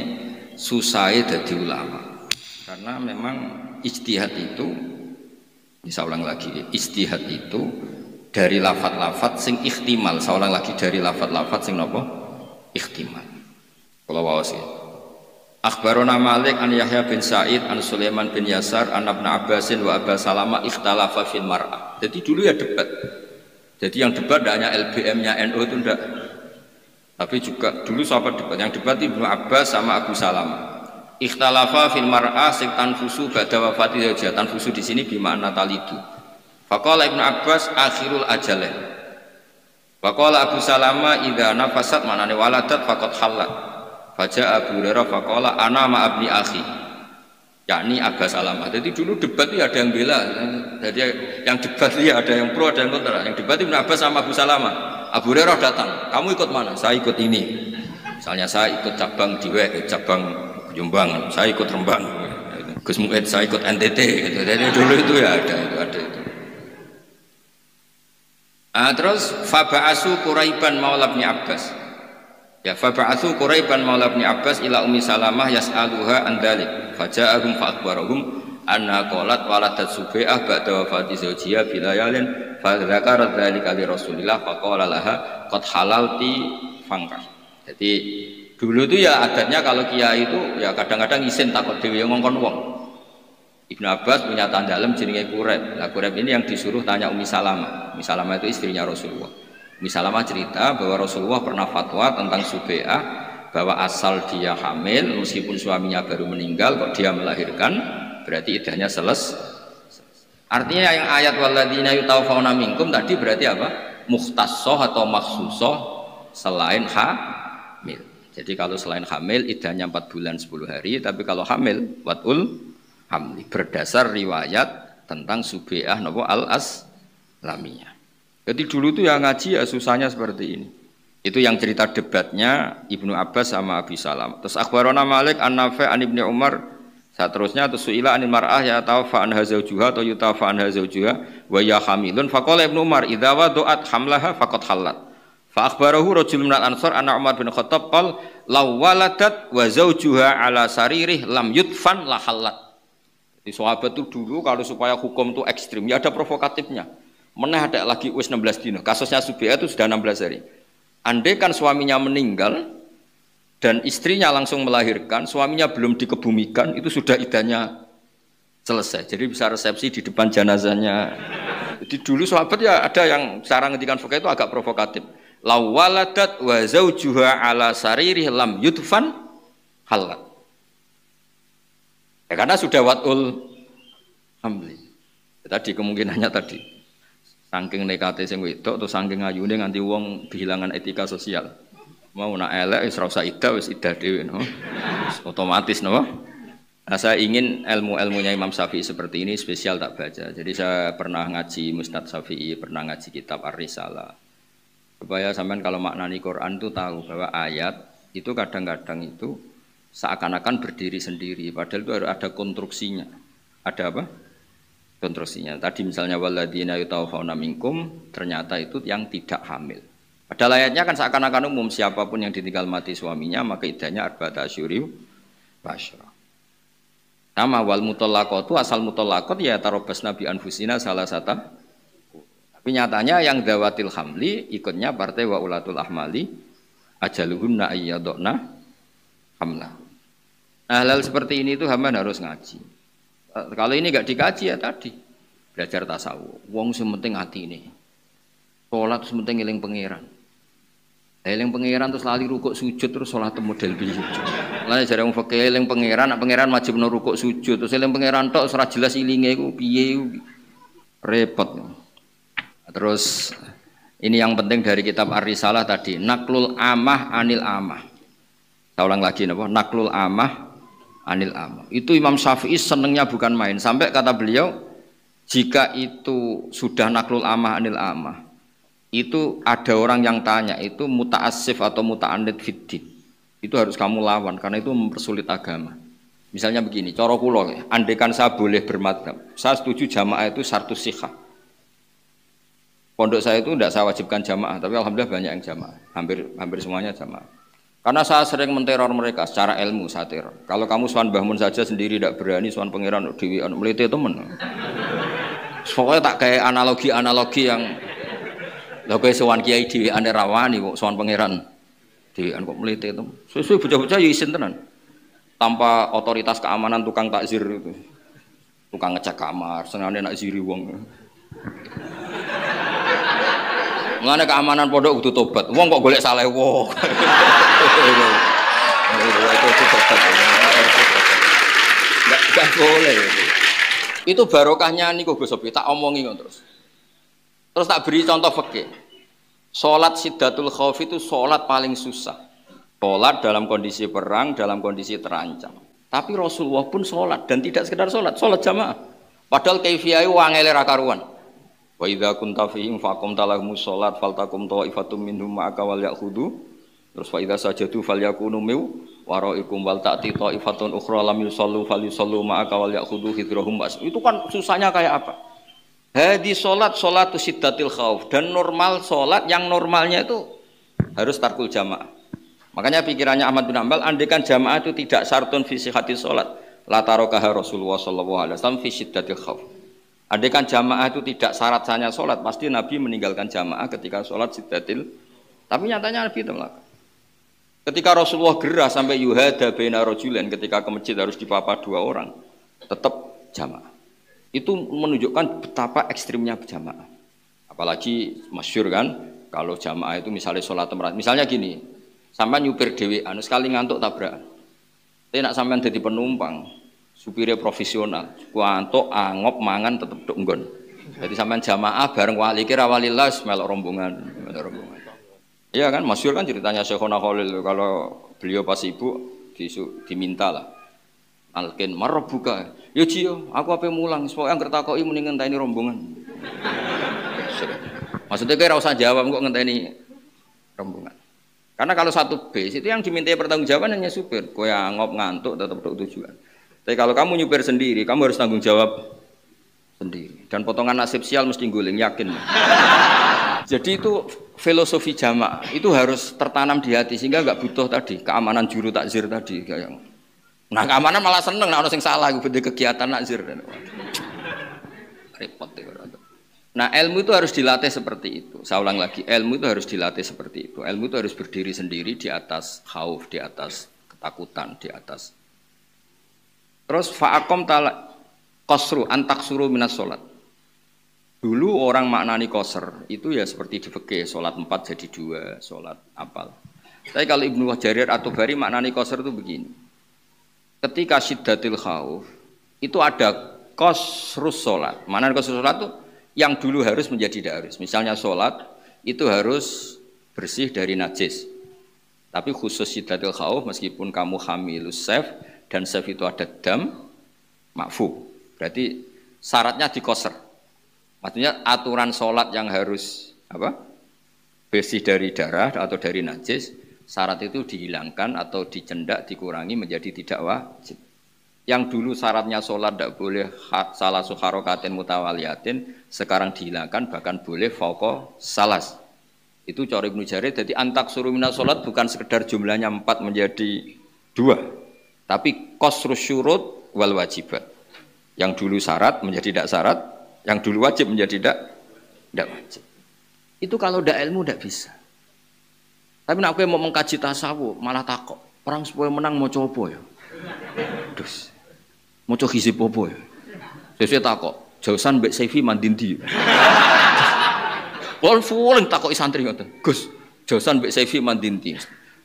susahe dadi ulama. Karena memang ijtihad itu, bisa ulang lagi, ijtihad itu dari lafat-lafat sing ikhtimal. Saya ulang lagi dari lafat-lafat sing nopo ikhtimal. Kalau wawas ya. Akhbarona Malik an Yahya bin Sa'id an Sulaiman bin Yasar an Ibnu Abbasin wa Aba Salama ikhtalafa fil mar'ah. Jadi dulu ya debat. Jadi yang debat tidak hanya LBM-nya NU itu enggak. Tapi juga dulu sahabat debat. Yang debat Ibnu Abbas sama Abu Salama. Ikhtalafa fil mar'ah sing tanfusu ba'da wafati zawjiha. Tanfusu di sini bimakna talidu. Faqala Ibnu Abbas akhirul ajalain. Faqala Abu Salama idza nafasat manane waladat faqad halat. Faja Abu Hurairah faqala ana ma abni akhi. Yakni Abu Salama. Jadi dulu debat itu ada yang bela. Jadi yang debat itu ada yang pro ada yang kontra. Yang debat Ibnu Abbas sama Abu Salama. Abu Hurairah datang. Kamu ikut mana? Saya ikut ini. Misalnya saya ikut cabang Diwek, cabang Jombang, saya ikut Rembang, Gus Muhammad saya ikut NTT, gitu. Jadi dulu itu ya ada itu. Terus Faba'asu Quraiban Maula bin Abbas. Ya Faba'asu Quraiban Maula bin Abbas ila Ummi Salamah yas'aluha an dzalik. Faja'ahum fa'akbarahum anna qalat waladat Subai'ah ba'da wafati zawjiha bilayalin fa dzakara dzalika li Rasulillah faqala laha qad halalti fangkah. Jadi dulu itu ya adatnya kalau kiai itu ya kadang-kadang isin takut dewi yang ngongkon wong. Ibnu Abbas punya tandalem jenenge Quraib. Nah Quraib ini yang disuruh tanya Ummi Salamah. Ummi Salamah itu istrinya Rasulullah. Ummi Salamah cerita bahwa Rasulullah pernah fatwa tentang Subai'ah bahwa asal dia hamil meskipun suaminya baru meninggal kok dia melahirkan berarti iddahnya selesai. Artinya yang ayat walladzina yutawaffawna minkum tadi berarti apa? Mukhtassoh atau makhsusoh selain hamil. Jadi kalau selain hamil iddahnya 4 bulan 10 hari, tapi kalau hamil watul hamli berdasar riwayat tentang Subai'ah napa al-Aslamiyah. Jadi dulu itu yang ngaji ya susahnya seperti ini. Itu yang cerita debatnya Ibnu Abbas sama Abi Salam. Terus akhbarona Malik an-Nafi' an Ibnu Umar. Seterusnya terus suila anil mar'ah ya tawfa anha zawjuha atau yutafa anha zawjuha wa ya hamilun faqala Ibnu Umar idza wadu'at hamlaha faqad halat. Fa akhbarahu rajulun minal ansar anna Umar bin Khattab qala law waladat wa zawjuha ala saririh lam yudfan la halat. Di sahabat itu dulu kalau supaya hukum itu ekstrim ya ada provokatifnya. Meneh ada lagi wis 16 dino. Kasusnya Subai'ah itu sudah 16 hari. Andai kan suaminya meninggal dan istrinya langsung melahirkan, suaminya belum dikebumikan, itu sudah iddahnya selesai. Jadi bisa resepsi di depan jenazahnya. Jadi dulu sahabat ya ada yang cara ngendikan fikih itu agak provokatif. Law waladat wa zawjuha ala saririh lam yudfan halat. Ya, karena sudah watul hamli. Tadi kemungkinannya tadi Saking nekate sing wedok atau saking ayune nganti wong kehilangan etika sosial. Mau nak elek wis ora usah iddah, wis iddah dhewe no. Otomatis no. Nah, saya ingin ilmu-ilmunya Imam Syafi'i seperti ini spesial tak baca. Jadi saya pernah ngaji Musnad Syafi'i, pernah ngaji kitab Ar-Risalah. Supaya sampean kalau maknani Quran itu tahu bahwa ayat itu kadang-kadang itu seakan-akan berdiri sendiri, padahal itu harus ada konstruksinya. Ada apa? Konstruksinya. Tadi misalnya walladzina yutawaffawna minkum, ternyata itu yang tidak hamil. Padahal ayatnya kan seakan-akan umum, siapapun yang ditinggal mati suaminya maka iddahnya arba'ata asyhuri wa asyra. Sama wal mutallaqatu, asal mutallaqat ya tarabbasna bi anfusina salasata. Tapi nyatanya yang dawatil hamli ikutnya partai wa ulatul ahmali ajaluhunna ayyadna hamla. Nah, hal seperti ini tuh hamba harus ngaji. Kalau ini enggak dikaji ya tadi belajar tasawuf. Wong sing penting ati ini. Salat penting eling pangeran. Eling pangeran terus lali rukuk sujud terus salat model piye. Lah jare wong fikih eling pangeran, nek pangeran wajib no rukuk sujud terus eling pangeran tok ora jelas ilinge iku piye repot. Terus ini yang penting dari kitab Ar-Risalah tadi, naklul amah anil amah. Saya ulang lagi napa? Naklul amah anil amah. Itu Imam Syafi'i senengnya bukan main. Sampai kata beliau, jika itu sudah naklul amah anil amah, itu ada orang yang tanya itu muta'assif atau muta'anid fiddin. Itu harus kamu lawan karena itu mempersulit agama. Misalnya begini, cara kula, andaikan saya boleh bermadzhab, saya setuju jamaah itu syartus sihah. Pondok saya itu tidak saya wajibkan jamaah, tapi alhamdulillah banyak yang jamaah, hampir semuanya jamaah. Karena saya sering menteror mereka secara ilmu, saya teror. Kalau kamu sowan Mbah Mun saja sendiri tidak berani, sowan pangeran dhewean melite temen. Pokoknya tak kayak analogi yang lha kowe sowan kiai dhewean rawani kok sowan pangeran dhewean kok melite temen. Suwe-suwe bocah-bocah ya isin tenan. Tanpa otoritas keamanan tukang takzir itu. Tukang ngecek kamar, senengane nak ziri wong. Mulane keamanan pondok kudu tobat. Wong kok golek saleh wong. Enggak boleh. Itu barokahnya niku Gus Sofi, tak omongi kok terus. Terus tak beri contoh fikih. Salat Siddatul Khauf itu salat paling susah. Salat dalam kondisi perang, dalam kondisi terancam. Tapi Rasulullah pun salat dan tidak sekedar salat jamaah. Padahal kaifiyah wangele ra karuan. Wa idza kunta fihim faqumta lahumus shalat faltakum ta'ifatum minhum ma'aka wal ya'khudhu. Terus fa idza sajadu falyakunu min waraikum wal ta'ti ta'ifatun ukhra lam yusallu falyusallu ma'aka wal ya'khudhu hidrahum. Itu kan susahnya kayak apa? Hadi salatu Siddatil Khauf, dan normal salat yang normalnya itu harus tarkul jamaah. Makanya pikirannya Ahmad bin Hanbal, andaikan jamaah itu tidak syartun fi sihhatis salat, la tarakaha Rasulullah sallallahu alaihi wasallam fi Siddatil Khauf. Andaikan jamaah itu tidak syarat hanya sholat, pasti Nabi meninggalkan jamaah ketika sholat Siddatil. Tapi nyatanya Nabi itu melakukan. Ketika Rasulullah gerah sampai yuhada baina rajulain, ketika ke masjid harus dipapa 2 orang, tetap jamaah. Itu menunjukkan betapa ekstrimnya jamaah. Apalagi masyhur kan, kalau jamaah itu misalnya sholat tempat. Misalnya gini, sampai nyupir dhewean, sekali ngantuk tabrakan. Tapi nak sampean jadi penumpang, supirnya profesional, kuantuk angop mangan tetep tok nggon. Jadi sampean jamaah bareng wali kira walillah melok rombongan. Iya kan, masyhur kan ceritanya Syekhona Khalil kalau beliau pas ibu diminta lah. Alkin marbuka. Ya Cio, aku ape mulang, pokoke anggere takoki muni ngenteni rombongan. Maksudnya kira usah jawab kok ngenteni rombongan. Karena kalau satu bis itu yang dimintai pertanggungjawaban hanya supir. Kowe angop ngantuk tetep tok tujuan. Tapi kalau kamu nyupir sendiri, kamu harus tanggung jawab sendiri. Dan potongan nasib sial mesti guling, yakin. Jadi itu filosofi jamaah itu harus tertanam di hati sehingga nggak butuh tadi keamanan juru takzir tadi. Nah keamanan malah seneng, nah orang yang salah gue kegiatan takzir. Repot ya. Nah ilmu itu harus dilatih seperti itu. Saya ulang lagi, ilmu itu harus dilatih seperti itu. Ilmu itu harus berdiri sendiri di atas khauf, di atas ketakutan, di atas. Terus fa'akom talak qasru antaksuru minas sholat. Dulu orang maknani qasr itu ya seperti di fikih, sholat 4 jadi 2, sholat apal. Tapi kalau Ibnu Jarir atau Bari maknani qasr itu begini. Ketika Siddatil Khauf itu ada qasrus sholat. Maknani qasrus sholat itu yang dulu harus menjadi tidak harus. Misalnya sholat itu harus bersih dari najis. Tapi khusus sidatil khauf meskipun kamu hamilus sef dan sef itu ada dam makfu. Berarti syaratnya dikoser. Maksudnya aturan sholat yang harus apa? Bersih dari darah atau dari najis, syarat itu dihilangkan atau dicendak, dikurangi menjadi tidak wajib. Yang dulu syaratnya sholat tidak boleh salah harokatin mutawaliyatin, sekarang dihilangkan bahkan boleh fauqa salas. Itu cara Ibnu Jarir. Jadi antak suruh minas sholat bukan sekedar jumlahnya 4 menjadi 2, tapi qasrus syurut wal wajibat. Yang dulu syarat menjadi tidak syarat, yang dulu wajib menjadi tidak wajib. Itu kalau tidak ilmu tidak bisa. Tapi nak aku mau mengkaji tasawuf malah takut. Orang supaya menang mau coba ya. Terus mau coba hizib apa ya? Sesuai takut. Jausan Mbak Saifi mandindi. Wal-fuling takoki santri ngoten. Gus, jausan Mbak Saifi mandindi.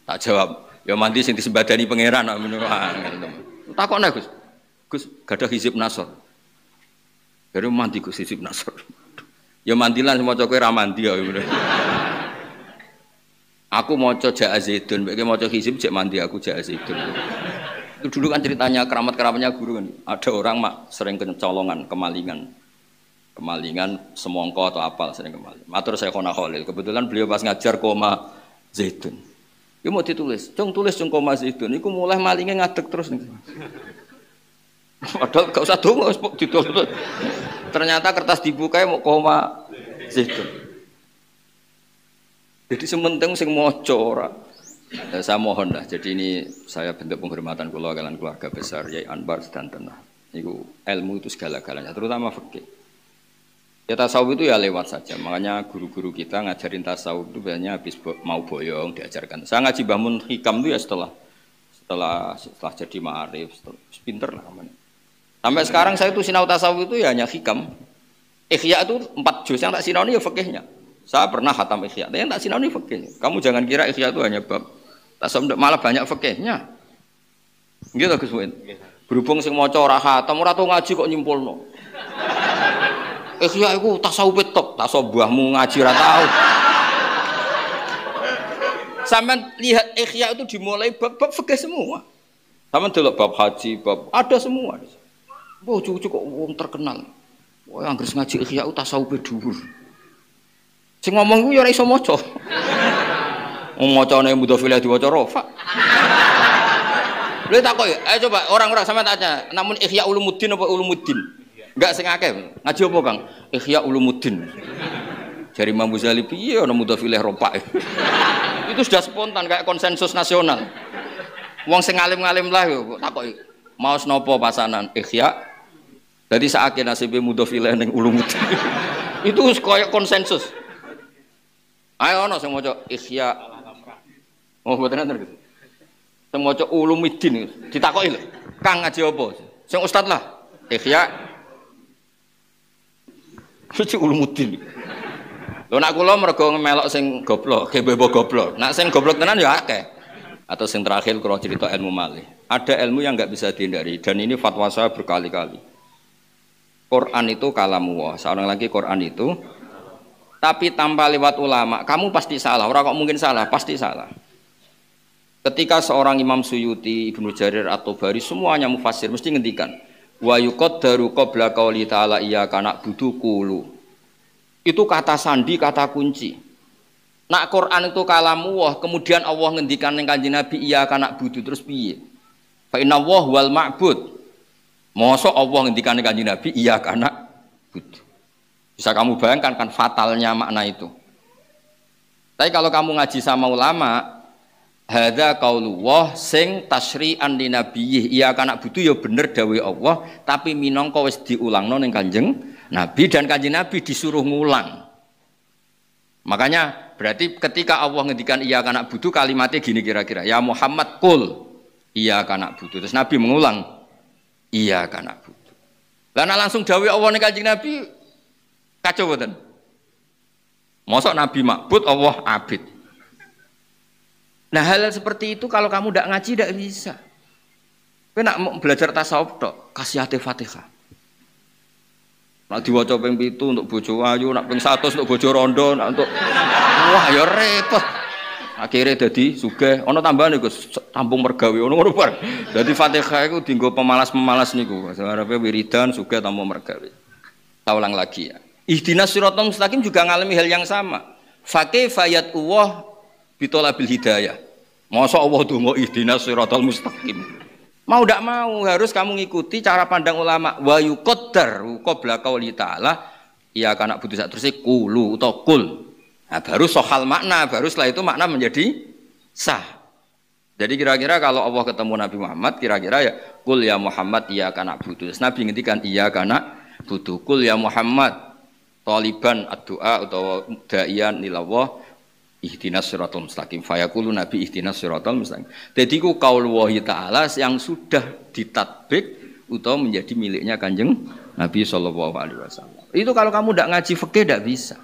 Tak jawab. Ya mandi sing disembadani pangeran nak ngono. Takokne Gus. Gus, gadah hizib Nasr. Baru mandi Gus hizib Nasr. Ya mandilan maca kowe ra mandi ya. Aku maca Ja'a Zaidun, mbek maca hizib cek mandi aku Ja'a Zaidun. Itu dulu kan ceritanya keramat-keramatnya guru kan. Ada orang mak sering kecolongan, kemalingan semongko atau apal sering kemalingan. Matur saya Khona Khalil. Kebetulan beliau pas ngajar koma Zaidun. Iku mau ditulis, tulis koma Zaidun. Iku mulai malingnya ngadeg terus nih. Padahal gak usah dongo wis ditulis. Ternyata kertas dibuka mau koma Zaidun. Jadi sementing sing maca ora. Saya mohon lah. Jadi ini saya bentuk penghormatan kula kalian keluarga besar Yai Anwar sedanten. Niku ilmu itu segala-galanya, terutama fikih. Ya tasawuf itu ya lewat saja. Makanya guru-guru kita ngajarin tasawuf itu biasanya habis mau boyong diajarkan. Saya ngaji Mbah Mun Hikam itu ya setelah jadi ma'arif, pinter lah namanya. Sampai sekarang saya itu sinau tasawuf itu ya hanya hikam. Ikhya itu 4 juz yang tak sinau ini ya fikihnya. Saya pernah khatam ikhya, tapi yang tak sinau ini fikihnya. Kamu jangan kira ikhya itu hanya bab tasawuf, malah banyak fikihnya. Gitu Gus Muin. Berhubung sing maca ora khatam, ora tau ngaji kok nyimpulno. Ikhya iku tasawuf tok, tasawuf mbahmu ngaji ora tau. Sampeyan lihat ikhya itu dimulai bab-bab fikih semua. Sampeyan delok bab haji, bab ada semua. Oh, cucu kok wong terkenal. Wah, yang anggere ngaji ikhya tasawuf dhuwur. Sing ngomong ku ya ora iso maca. Wong macane mudhofilah diwaca rafa. Lha takoki, ayo coba orang-orang sama tanya, namun Ihya Ulumuddin apa Ulumuddin? Enggak sing akeh. Ngaji apa, Kang? Ihya Ulumuddin. Jari Imam Ghazali piye ana mudhofilah rafa. Itu sudah spontan kayak konsensus nasional. Wong sing alim-alim lah yo takoki, maos napa pasanan Ihya? Dadi sakake nasibe mudhofilah ning Ulumuddin. Itu koyo konsensus. Ayo ana sing maca Ihya. Oh, mboten enten gitu. Sing maca Ulumuddin ditakoki lho. Kang ngaji apa? Sing ustaz lah. Ihya. Suci Ulumuddin. Lho nak kula mergo melok sing goblok, gebebo goblok. Nak sing goblok tenan ya akeh. Atau sing terakhir kula cerita ilmu malih. Ada ilmu yang enggak bisa dihindari dan ini fatwa saya berkali-kali. Quran itu kalamullah. Seorang lagi Quran itu tapi tanpa lewat ulama, kamu pasti salah. Orang kok mungkin salah, pasti salah. Ketika seorang Imam Suyuti, Ibnu Jarir At-Tabari semuanya mufassir mesti ngendikan wa yuqaddaru qabla qauli ta'ala iyyaka na'budu qulu. Itu kata sandi, kata kunci. Nak Quran itu kalamullah, kemudian Allah ngendikan ning Kanjeng Nabi iyyaka na'budu terus piye? Fa inna Allah wal ma'bud. Mosok Allah ngendikan Kanjeng Nabi iyyaka na'budu. Bisa kamu bayangkan kan fatalnya makna itu. Tapi kalau kamu ngaji sama ulama, hadza qaulullah sing tasyri'an li nabiyih iyyaka na'budu ya bener dawuh Allah, tapi minangka wis diulangno ning Kanjeng Nabi dan Kanjeng Nabi disuruh ngulang. Makanya berarti ketika Allah ngendikan iyyaka na'budu kalimatnya gini kira-kira, ya Muhammad qul iyyaka na'budu. Terus Nabi mengulang iyyaka na'budu. Lah langsung dawuh Allah ning Kanjeng Nabi kacau betul. Mosok Nabi makbud Allah abid. Nah hal seperti itu kalau kamu tidak ngaji tidak bisa. Kowe nak mau belajar tasawuf tok, kasih hati Fatihah. Nak diwaca ping 7 untuk bojo ayu, nak ping 100 untuk bojo rondo, nak untuk wah ya repot. Akhirnya dadi sugih, ana tambahan iku tampung mergawe ngono bareng. Dadi Fatihah iku dienggo pemalas-pemalas niku. Arepe wiridan sugih tampung mergawe. Tak ulang lagi ya. Ihdinas siratal mustaqim juga ngalami hal yang sama. Faqih fayat Allah bitolabil hidayah. Masa Allah donga ihdinas siratal mustaqim. Mau ndak mau harus kamu ngikuti cara pandang ulama. Wa yuqaddar qabla qauli ta'ala iya kana butuh sak terus kulu utawa kul. Nah, baru sohal makna, baru setelah itu makna menjadi sah. Jadi kira-kira kalau Allah ketemu Nabi Muhammad, kira-kira ya kul ya Muhammad iya kana butuh. Nabi ngendikan iya kana butuh kul ya Muhammad taliban ad-du'a utawa da'iyan ilallah ihdinas siratal mustaqim. Fayaqulu Nabi ihdinas siratal mustaqim. Jadi ku qaul wahi ta'ala yang sudah ditatbik utawa menjadi miliknya Kanjeng Nabi sallallahu alaihi wasallam. Itu kalau kamu tidak ngaji fikih tidak bisa.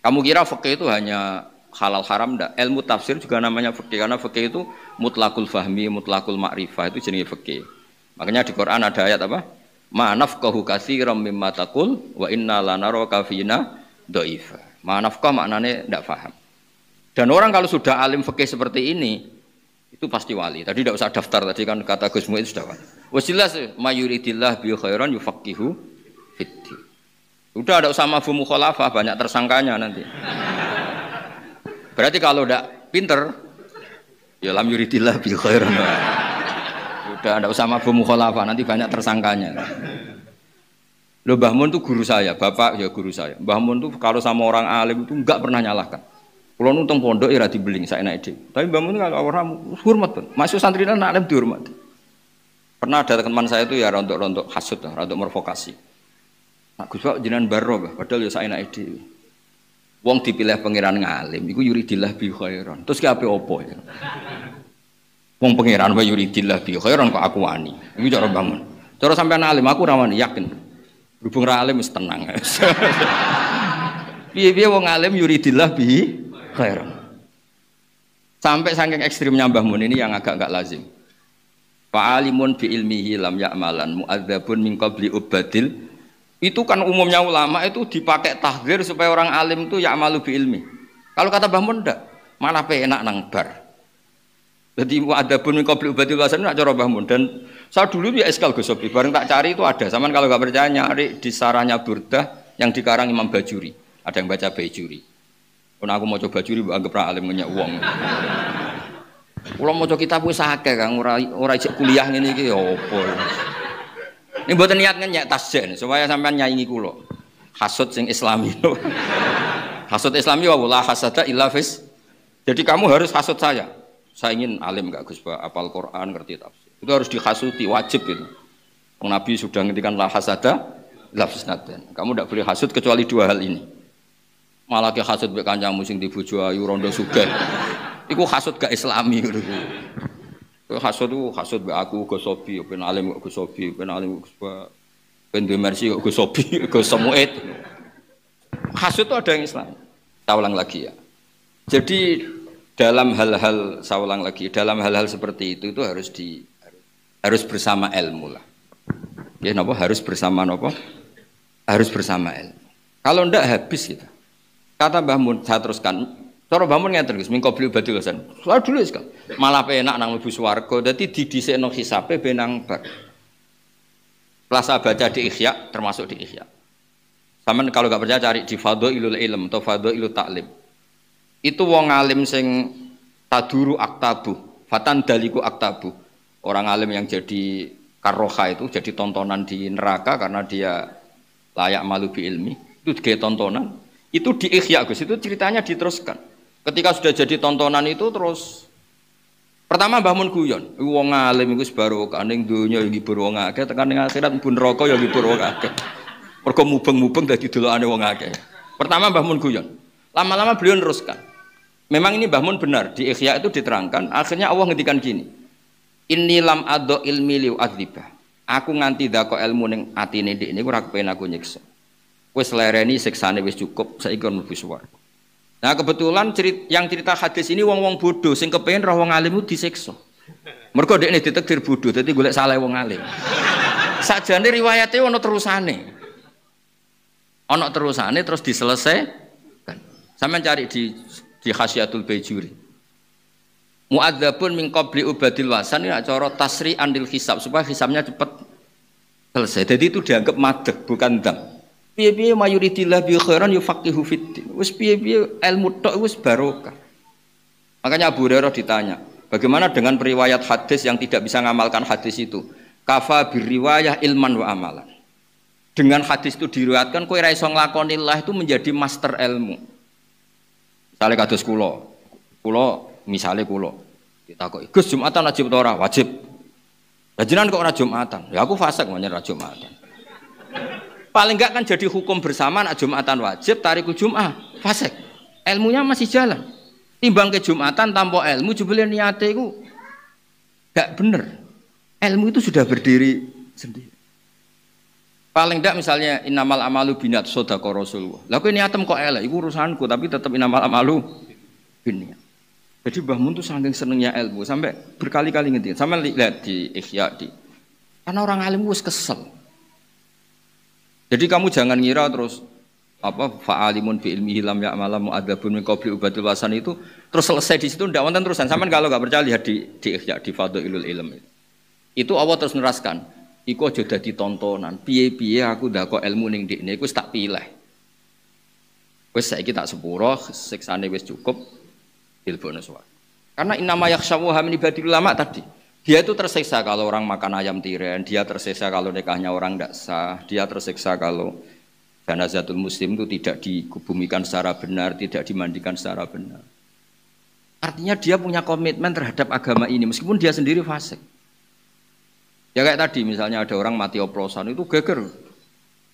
Kamu kira fikih itu hanya halal haram enggak? Ilmu tafsir juga namanya fikih karena fikih itu mutlaqul fahmi, mutlaqul ma'rifah itu jenis fikih. Makanya di Quran ada ayat apa? Ma nafqahu katsiran mimma taqul wa inna lanaraka fina dhaifa. Ma nafqah maknanya enggak paham. Dan orang kalau sudah alim fikih seperti ini itu pasti wali. Tadi tidak usah daftar tadi kan kata Gus Mu'id sudah wali. Wes jelas mayuridillah bi khairan yufaqihu fiddin. Udah ada usah mafhum mukhalafah, banyak tersangkanya nanti. Berarti kalau udah pinter, ya lam yuridillah bil khairan. Udah ada usah mafhum mukhalafah, nanti banyak tersangkanya. Loh Mbah Mun itu guru saya, bapak ya guru saya. Mbah Mun itu kalau sama orang alim itu enggak pernah nyalahkan. Kalau nuntung pondok ya dibeling saya naik deh. Tapi Mbah Mun kalau orang hormat pun, masuk santri dan alim dihormat. Pernah ada teman saya itu ya rontok-rontok hasud, rontok mervokasi. Nak Gus Pak jenengan baro, padahal ya saya naik dhewe. Wong dipilih pangeran ngalim iku yuridillah bi khairan. Terus ki ape opo ya? Wong pangeran wa yuridillah bi khairan kok aku wani. Iku cara bangun. Cara sampean alim aku ra wani yakin. Berhubung ra alim wis tenang. Piye-piye wong alim yuridillah bi khairan. Sampai saking ekstrimnya Mbah Mun ini yang agak enggak lazim. Fa'alimun bi ilmihi lam ya'malan mu'adzabun min qabli ubadil. Itu kan umumnya ulama itu dipakai tahdzir supaya orang alim itu ya'malu bi ilmi. Kalau kata Mbah Mun ndak, malah enak nang bar. Jadi mu'adzabun min qabli ubadil wasan nak cara Mbah Mun. Dan saya dulu ya eskal Gus Sobi, bareng tak cari itu ada. Saman kalau enggak percaya nyari di sarahnya Burdah yang dikarang Imam Bajuri. Ada yang baca Bajuri. Kalau aku mau coba Bajuri anggap ra alim ngenyek wong. Kalau mau coba kitab wis akeh Kang, ora ijek kuliah ngene iki ya opo. Ini buatan niat ngenyek tasjen supaya sampean nyaingi kula. Hasud sing Islami. Hasud Islami wa la hasada illa fis. Jadi kamu harus hasud saya. Saya ingin alim enggak Gus Pak, hafal Quran, ngerti tafsir. Itu harus dihasuti, wajib itu. Nabi sudah ngendikan la hasada illa fisnaten. Kamu tidak boleh hasud kecuali dua hal ini. Malah ke hasud mek kancamu sing di bojo ayu rondo sugih. Iku hasud gak Islami ngono. Hasud itu hasud be aku Gus Sobi, ben alim kok Gus Sobi, ben alim Gus Pak, ben duwe mersi kok Gus Sobi, Gus Mu'id. Hasud itu ada yang Islam. Saya ulang lagi ya. Jadi dalam hal-hal saya ulang lagi, dalam hal-hal seperti itu harus bersama ilmu lah. Ya napa harus bersama napa? Harus bersama ilmu. Kalau ndak habis kita. Kata Mbah Mun saya teruskan. Cara bangun ngeten Gus, mingko beli badil Hasan. Soal dulu sekal. Malah penak nang mlebu swarga. Dadi didisikno hisabe benang bar. Kelas baca di Ihya termasuk di Ihya. Saman kalau enggak percaya cari di Fadhailul Ilm atau Fadhailul Ta'lim. Itu wong alim sing taduru aktabu, fatan daliku aktabu. Orang alim yang jadi karoha itu jadi tontonan di neraka karena dia layak malu bi ilmi. Itu kayak tontonan. Itu di Ihya Gus, itu ceritanya diteruskan. Ketika sudah jadi tontonan itu terus pertama Mbah Mun guyon, wong alim iku barokah ning donya ya ngibur wong akeh, tekan ning akhirat mlebu neraka ya ngibur wong akeh. Mergo mubeng-mubeng dadi delokane wong akeh. Pertama Mbah Mun guyon. Lama-lama beliau neruskan. Memang ini Mbah Mun benar, di Ihya itu diterangkan, akhirnya Allah ngendikan gini. Inni lam adho ilmi liu adzibah. Aku nganti dako ilmu ning atine ndek niku ora kepen aku nyiksa. Wis lereni siksane wis cukup, saiki kon mlebu swarga. Nah kebetulan yang cerita hadis ini wong-wong bodoh sing kepengin roh wong alim itu disiksa. Mergo dekne ditakdir bodoh dadi golek salah wong alim. Sakjane riwayate ono terusane. Ono terusane terus diselesaikan. Sampeyan cari di Khasyatul Baijuri. Mu'adzabun min qabli ubadil wasan, ini cara tasri andil hisab supaya hisabnya cepat selesai. Jadi itu dianggap madeg bukan dam. Piye-piye mayuridillah bi khairan yufaqihu fiddin. Wis piye-piye ilmu tok wis barokah. Makanya Abu Hurairah ditanya, bagaimana dengan periwayat hadis yang tidak bisa ngamalkan hadis itu? Kafa birriwayah ilman wa amalan. Dengan hadis itu diriwayatkan kowe ra iso nglakonillah itu menjadi master ilmu. Misalnya kados kula ditakoki, Gus Jumatan wajib ta ora? Wajib. Lah jenengan kok ora Jumatan? Ya aku fasik menyang ora Jumatan. Paling enggak kan jadi hukum bersama nak Jumatan wajib, tariku Jum'ah fasik. Ilmunya masih jalan. Timbang ke Jumatan tanpa ilmu jebule niate iku gak bener. Ilmu itu sudah berdiri sendiri. Paling enggak misalnya innamal amalu binat sodaqah Rasulullah. Lah kowe niatem kok elek iku urusanku tapi tetap innamal amalu binniat. Jadi Mbah Mun tuh saking senengnya ilmu sampai berkali-kali ngerti. Sampai lihat di Ihya karena orang alim wis kesel. Jadi kamu jangan ngira terus fa'alimun bi ilmihi lam ya'mala mu'adzabun min qabli ubadil wasan itu terus selesai di situ ndak wonten terusan. Sampeyan kalau enggak percaya lihat di Ihya di Fadhailul Ilm. Itu Allah terus neraskan, iku aja dadi tontonan. Piye-piye aku ndak kok ilmu ning ndekne iku wis tak pilih. Wis saiki tak sepuro, siksane wis cukup. Ilbone suwak. Karena innama yakhshawa min ibadil ulama tadi. Dia itu tersiksa kalau orang makan ayam tiren, dia tersiksa kalau nikahnya orang tidak sah, dia tersiksa kalau janazatul muslim itu tidak dikubumikan secara benar, tidak dimandikan secara benar. Artinya dia punya komitmen terhadap agama ini, meskipun dia sendiri fasik. Ya kayak tadi, misalnya ada orang mati oplosan, itu geger.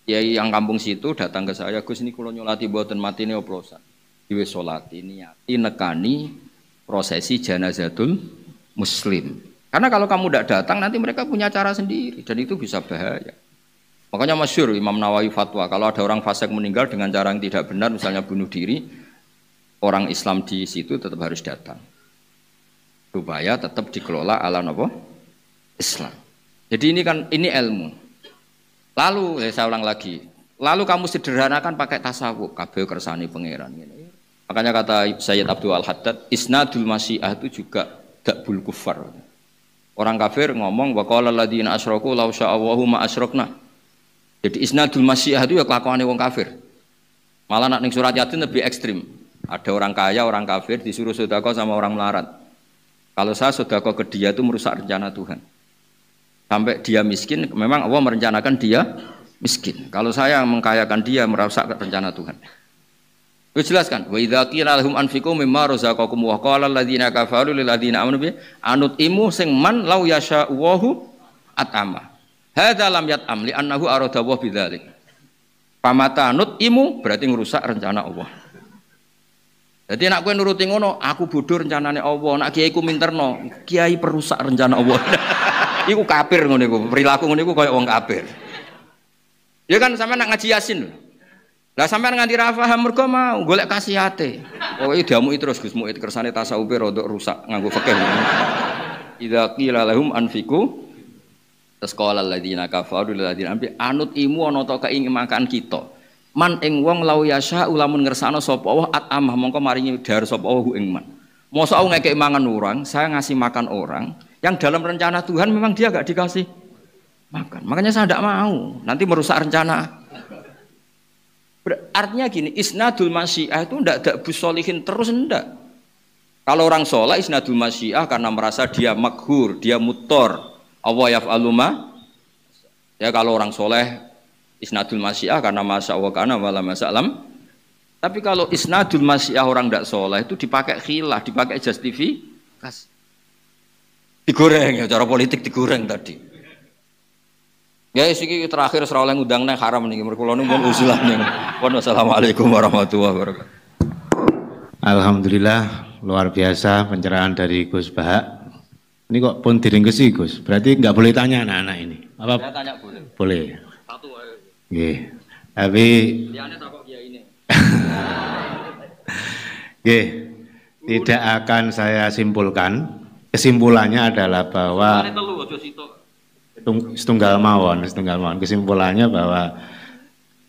Ya yang kampung situ datang ke saya, Gus ini kalau nyolati buatan mati ini oplosan. Diwe sholati, niati, nekani prosesi janazatul muslim. Karena kalau kamu tidak datang nanti mereka punya cara sendiri dan itu bisa bahaya. Makanya masyhur Imam Nawawi fatwa kalau ada orang fasik meninggal dengan cara yang tidak benar misalnya bunuh diri, orang Islam di situ tetap harus datang. Supaya tetap dikelola ala apa? Islam. Jadi ini ilmu. Lalu saya ulang lagi. Lalu kamu sederhanakan pakai tasawuf, kabeh kersane pangeran ngene. Makanya kata Sayyid Abdul Al-Haddad, isnadul masyiah itu juga dakbul kufar. Orang kafir ngomong wa qala alladziina asyraku law sya'allahu ma asyrakna. Jadi isnadul masyiah itu ya kelakuane wong kafir. Malah nak ning surat Yasin lebih ekstrim. Ada orang kaya, orang kafir disuruh sedekah sama orang melarat. Kalau saya sedekah ke dia itu merusak rencana Tuhan. Sampai dia miskin, memang Allah merencanakan dia miskin. Kalau saya mengkayakan dia merusak rencana Tuhan. Itu jelas kan? Wa idza qila lahum anfiqu mimma razaqakum wa qala alladziina kafaru lil ladziina amanu bi anutimu sing man law yasha'uhu at'ama. Hadza lam yat'am li annahu arada wa bidzalik. Pamata nutimu berarti ngerusak rencana Allah. Jadi nak kowe nuruti ngono, aku bodoh rencanane Allah. Nak kiai ku minterno, kiai perusak rencana Allah. Iku kafir ngono iku, perilaku ngono iku kaya wong kafir. Ya kan sampean nak ngaji Yasin lho. Lah sampean nganti ra paham mergo mau golek kasihate. Pokoke diamuki terus Gus Muid kersane tasawufe rodok rusak nganggo fikih. Idza qila lahum anfiqu tasqala alladziina kafaru lil ladziina ambi anut imu ana ta keinginan kita. Man ing wong lau yasha ulamun ngersano sapa Allah atamah mongko maringi dar sapa Allah ing man. Mosok aku ngekek mangan orang, saya ngasih makan orang yang dalam rencana Tuhan memang dia gak dikasih makan. Makanya saya tidak mau, nanti merusak rencana. Artinya gini, isnadul masyiah itu tidak ada busolihin terus enggak. Kalau orang sholat isnadul masyiah karena merasa dia makhur, dia mutor. Allah yaf'alu ma. Ya kalau orang soleh isnadul masyiah karena masya Allah karena wala masalam. Tapi kalau isnadul masyiah orang tidak soleh itu dipakai khilah, dipakai justifikasi. Digoreng ya, cara politik digoreng tadi. Ya iki terakhir ora oleh ngundang nang haram niki mergo kula nuwun usulan ning. Wassalamualaikum warahmatullahi wabarakatuh. Alhamdulillah luar biasa pencerahan dari Gus Bahak. Ini kok pun diringkesi Gus. Berarti nggak boleh tanya anak-anak ini. Apa? Saya tanya boleh. Boleh. Satu aja. Nggih. Tapi liyane takok kiai ini. Nggih. Tidak akan saya simpulkan. Kesimpulannya adalah bahwa setunggal mawon. Kesimpulannya bahwa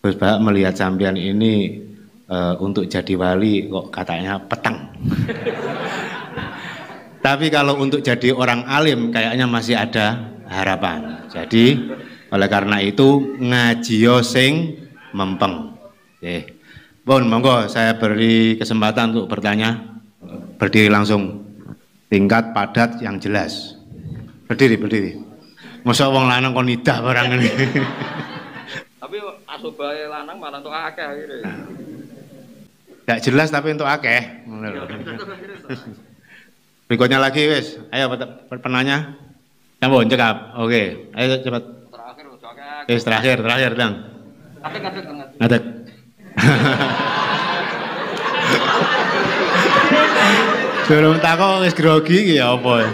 Gus Bahak melihat sampean ini untuk jadi wali kok katanya petang. Tapi kalau untuk jadi orang alim kayaknya masih ada harapan. Jadi oleh karena itu ngajiyo sing mempeng. Oke. Bon, monggo saya beri kesempatan untuk bertanya. Berdiri langsung. Tingkat padat yang jelas. Berdiri. Masa wong lanang kon nidah barang ini. Tapi asobae lanang malah untuk akeh gitu. Gak jelas tapi untuk akeh. Berikutnya lagi wis. Ayo penanya. Sampun cekap. Oke. Ayo cepat. Terakhir akeh. Wis terakhir, Bang. Ngadeg. Durung takok wis grogi iki ya apa?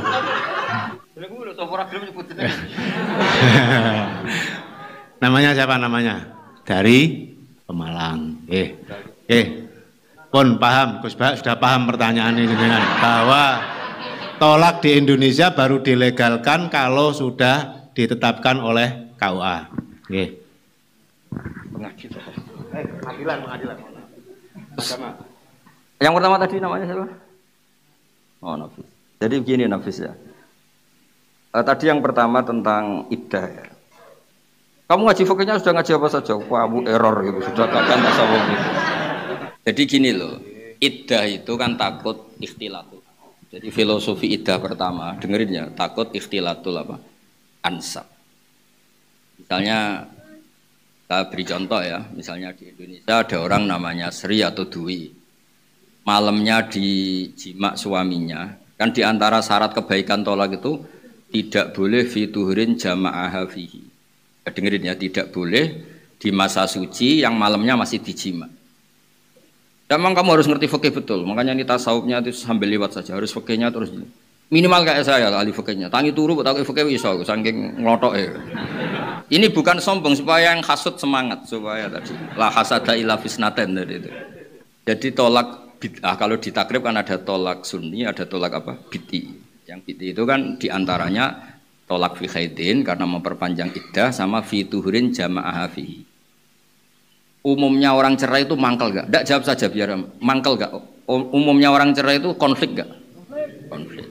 Namanya siapa namanya? Dari Pemalang. Pun paham, Gus Bahak sudah paham pertanyaan ini dengan bahwa tolak di Indonesia baru dilegalkan kalau sudah ditetapkan oleh KUA. Nggih. Pengadilan. Yang pertama tadi namanya siapa? Oh, Nafis. Jadi begini Nafis ya. Tadi yang pertama tentang iddah ya. Kamu ngaji fikihnya sudah ngaji apa saja? Wah, error gitu. Sudah kan tasawuf gitu. Jadi gini loh, iddah itu kan takut ikhtilatul. Jadi filosofi iddah pertama, dengerin ya, takut ikhtilatul apa? Ansab. Misalnya, kita beri contoh ya, misalnya di Indonesia ada orang namanya Sri atau Dwi. Malamnya dijimak suaminya, kan diantara syarat kebaikan tolak itu tidak boleh fituhurin jama'ah fihi. Dengerin ya, tidak boleh di masa suci yang malamnya masih dijimak. Memang kamu harus ngerti fikih betul, makanya ini tasawufnya itu sambil lewat saja, harus fikihnya terus minimal kayak saya ahli fikihnya. Tangi turu tak fikih iso saking nglothok ya. Ini bukan sombong supaya yang hasud semangat supaya tadi la hasada illa fisnaten tadi itu. Jadi tolak bid'ah kalau di takrib kan ada tolak sunni, ada tolak apa? Bid'i. Yang bid'i itu kan diantaranya tolak fi khaidin karena memperpanjang iddah sama fi tuhurin jama'ah fihi. Umumnya orang cerai itu mangkel gak? Nggak, jawab saja biar mangkel gak? Umumnya orang cerai itu konflik gak? Konflik.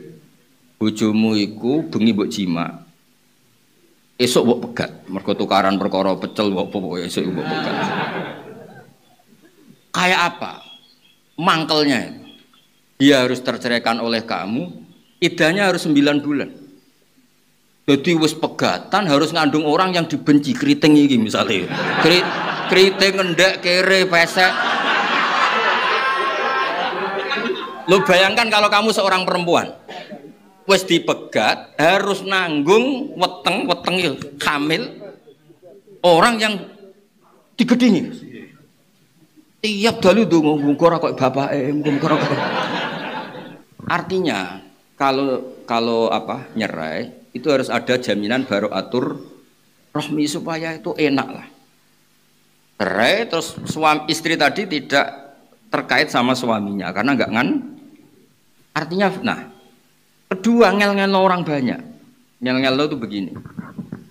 Bojomu iku bengi mbok jima. Esuk mbok pegat, mergo tukaran perkara pecel mbok pokoke esuk mbok pegat. Kayak apa? Mangkelnya. Dia harus terceraikan oleh kamu, iddahnya harus 9 bulan. Jadi wis pegatan harus ngandung orang yang dibenci, keriting iki misalnya. Keriting ngendek kere pesek. Lu bayangkan kalau kamu seorang perempuan wis dipegat harus nanggung weteng hamil orang yang digedingi. Tiap dalu ndonga ngungkor kok bapake ngungkor. Artinya kalau apa nyerai itu harus ada jaminan barokatur rohmi supaya itu enak lah. Cerai terus suami istri tadi tidak terkait sama suaminya karena enggak ngan. Artinya, nah, kedua ngel-ngel orang banyak. Ngel-ngel itu begini.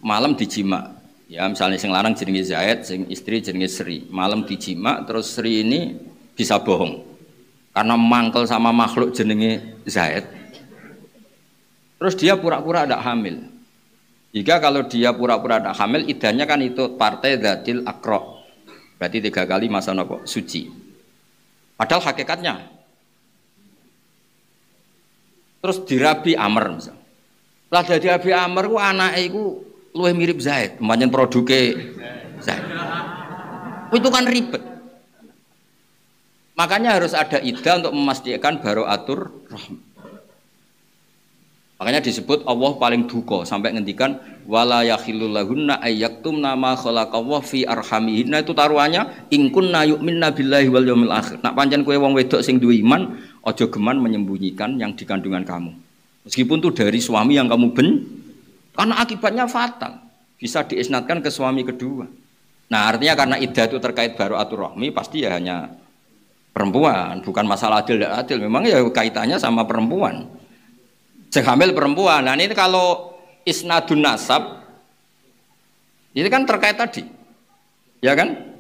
Malam dijima, ya misalnya sing lanang jenenge Zaid, sing istri jenenge Sri. Malam dijima terus Sri ini bisa bohong karena mangkel sama makhluk jenenge Zaid. Terus dia pura-pura ada hamil. Jika kalau dia pura-pura ada hamil, iddahnya kan itu partai dzatil akro. Berarti 3 kali masa nopo suci. Padahal hakikatnya. Terus dirabi Amr misalnya. Lah dadi Abi Amr ku anake iku luwih mirip Zaid, pancen produke Zaid. Itu kan ribet. Makanya harus ada iddah untuk memastikan barokatur rahim. Makanya disebut Allah paling duka sampai ngendikan wala yakhilul lahunna ayyaktumna ma khalaqallahu fi arhamihinna, itu taruhannya in kunna yu'minna billahi wal yaumil akhir. Nak pancen kowe wong wedok sing duwe iman, aja geman menyembunyikan yang di kandungan kamu. Meskipun itu dari suami yang kamu karena akibatnya fatal. Bisa diisnadkan ke suami kedua. Nah, artinya karena iddah itu terkait barokatur rahmi, pasti ya hanya perempuan, bukan masalah adil dan adil. Memang ya kaitannya sama perempuan. Hamil perempuan. Nah ini kalau isnadun nasab ini kan terkait tadi, ya kan?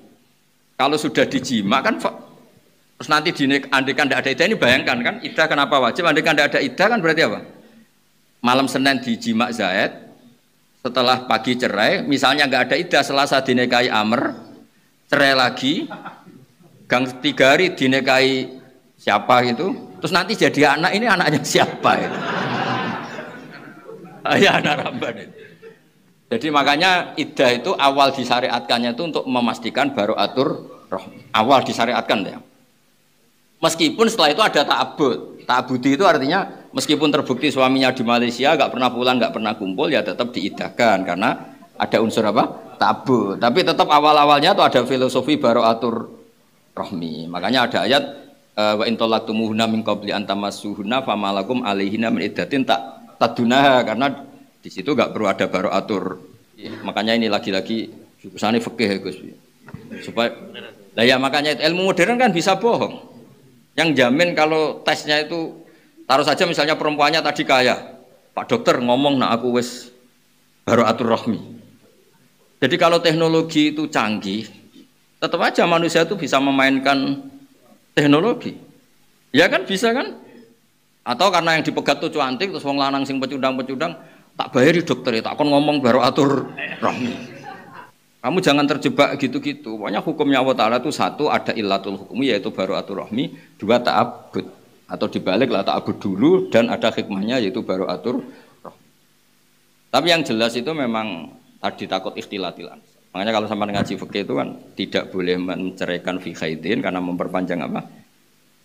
Kalau sudah dijima kan terus nanti andekan tidak ada iddah, ini bayangkan kan iddah kenapa wajib, andekan tidak ada iddah kan berarti apa? Malam Senin dijima Zaid, setelah pagi cerai, misalnya nggak ada iddah, Selasa dinikahi Amr, cerai lagi, gang 3 hari dinikahi siapa gitu, terus nanti jadi anak, ini anaknya siapa itu? Ya anak Ramban itu. Jadi makanya iddah itu awal disyariatkannya itu untuk memastikan baro'atur rahmi. Awal disyariatkan ya. Meskipun setelah itu ada ta'abud. Ta'abudi itu artinya meskipun terbukti suaminya di Malaysia, nggak pernah pulang, nggak pernah kumpul, ya tetap diiddahkan karena ada unsur apa? Ta'abud. Tapi tetap awal-awalnya itu ada filosofi baro'atur rahmi. Makanya ada ayat wa in talaqtumuhunna min qabli an tamassuhunna famalakum alaihinna min iddatin tadunaha, karena di situ nggak perlu ada baro'atur. Makanya ini lagi-lagi jurusannya fikih ya Gus. Supaya lah ya makanya ilmu modern kan bisa bohong. Yang jamin kalau tesnya itu taruh saja misalnya perempuannya tadi kaya, Pak dokter ngomong nah aku wis baro'atur rahmi. Jadi kalau teknologi itu canggih, tetap aja manusia itu bisa memainkan teknologi. Ya kan bisa kan? Atau karena yang dipegat tuh cantik terus wong lanang sing pecundang-pecundang tak bayari dokter ya, tak kon ngomong baro'atur rahmi. Kamu jangan terjebak gitu-gitu. Pokoknya hukumnya Allah Ta'ala itu satu, ada illatul hukmi yaitu baro'atur rahmi, dua ta'abud atau dibalik lah ta'abud dulu, dan ada hikmahnya yaitu baro'atur rahmi. Tapi yang jelas itu memang tadi takut ikhtilatil ansab. Makanya kalau sampai ngaji fikih itu kan tidak boleh menceraikan fi khaidin karena memperpanjang apa?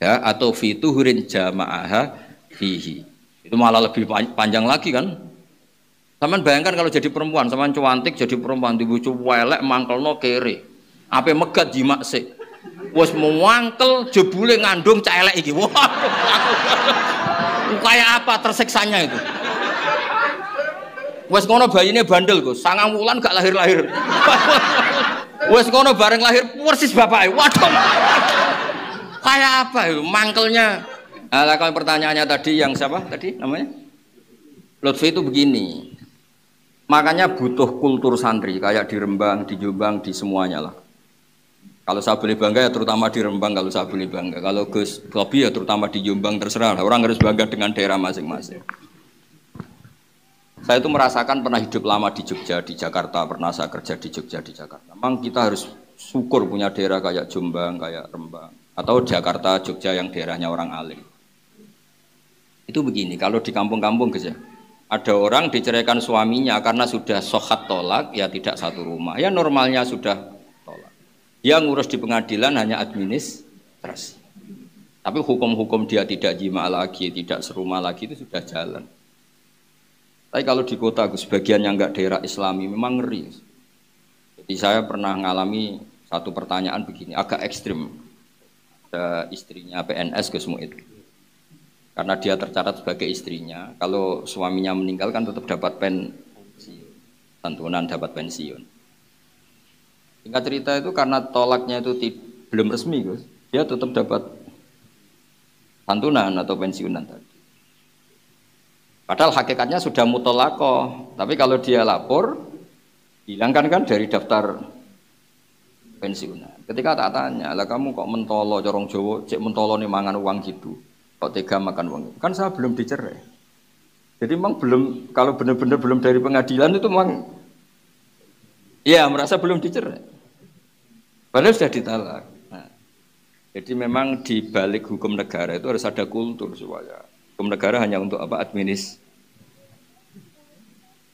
Ya, atau fi tuhurin jama'aha fihi. Itu malah lebih panjang lagi kan? Saman bayangkan kalau jadi perempuan, saman cuantik jadi perempuan dibucu welek mangkelno kere. Ape megat jimak sik. Wes mangkel jebule ngandung cah elek iki. Wah. Kayak apa tersiksanya itu? Wes ngono bayine bandel, Gus. 9 wulan gak lahir-lahir. Wes ngono bareng lahir persis bapake. Waduh. Kayak apa itu mangkelnya? Nah, kalau pertanyaannya tadi yang siapa tadi namanya? Lutfi itu begini. Makanya butuh kultur santri kayak di Rembang, di Jombang, di semuanya lah. Kalau saya boleh bangga ya terutama di Rembang kalau saya boleh bangga. Kalau Gus Robi ya terutama di Jombang terserah. Orang harus bangga dengan daerah masing-masing. Saya itu merasakan pernah hidup lama di Jogja, di Jakarta, pernah saya kerja di Jogja, di Jakarta. Memang kita harus syukur punya daerah kayak Jombang, kayak Rembang. Atau Jakarta, Jogja yang daerahnya orang alim. Itu begini, kalau di kampung-kampung Gus ya. Ada orang diceraikan suaminya karena sudah sohat tolak, ya tidak satu rumah. Ya normalnya sudah tolak. Dia ngurus di pengadilan hanya administrasi. Tapi hukum-hukum dia tidak jima lagi, tidak serumah lagi itu sudah jalan. Tapi kalau di kota, sebagian yang enggak daerah Islami memang ngeri. Jadi saya pernah mengalami satu pertanyaan begini, agak ekstrim. Ada istrinya PNS Gus Mu'id. Karena dia tercatat sebagai istrinya, kalau suaminya meninggal kan tetap dapat pensiun, santunan dapat pensiun. Singkat cerita itu karena tolaknya itu belum resmi, Gus, dia tetap dapat santunan atau pensiunan tadi. Padahal hakikatnya sudah mutolakoh, tapi kalau dia lapor, hilangkan kan dari daftar pensiunan. Ketika tak tanya, lah kamu kok mentolo, corong Jawa, cek mentolo nih mangan uang gitu. Kok tega makan uang? Kan saya belum dicerai. Jadi memang belum, kalau benar-benar belum dari pengadilan itu memang, ya merasa belum dicerai. Padahal sudah ditalak. Nah, jadi memang di balik hukum negara itu harus ada kultur supaya hukum negara hanya untuk apa? Administrasi.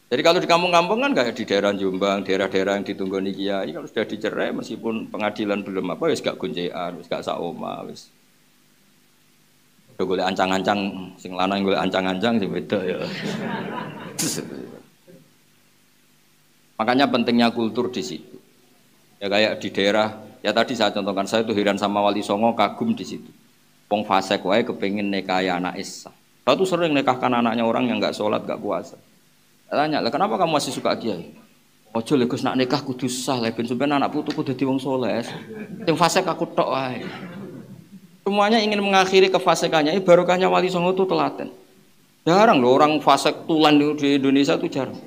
Jadi kalau di kampung-kampung kan kayak di daerah Jombang, daerah-daerah yang ditunggoni kiai, kalau sudah dicerai meskipun pengadilan belum apa, wis gak gonjekan, wis gak saoma, wis. Udah golek ancang-ancang, sing lanang golek ancang-ancang sing beda ya. Makanya pentingnya kultur di situ. Ya kayak di daerah, ya tadi saya contohkan, saya tuh heran sama Wali Songo, kagum di situ. Wong fasik wae kepengin nikahi anak Isa. Saya tuh sering nikahkan anaknya orang yang enggak sholat, enggak puasa. Saya tanya, "Lah kenapa kamu masih suka kiai?" "Ojo lek Gus nak nikah kudu sah, lek ben sampeyan anak putuku dadi wong saleh. Sing fasik aku tok wae." Semuanya ingin mengakhiri kefasikannya. Ini barokahnya Wali Songo itu telaten. Jarang loh orang fasik tulan di Indonesia itu jarang.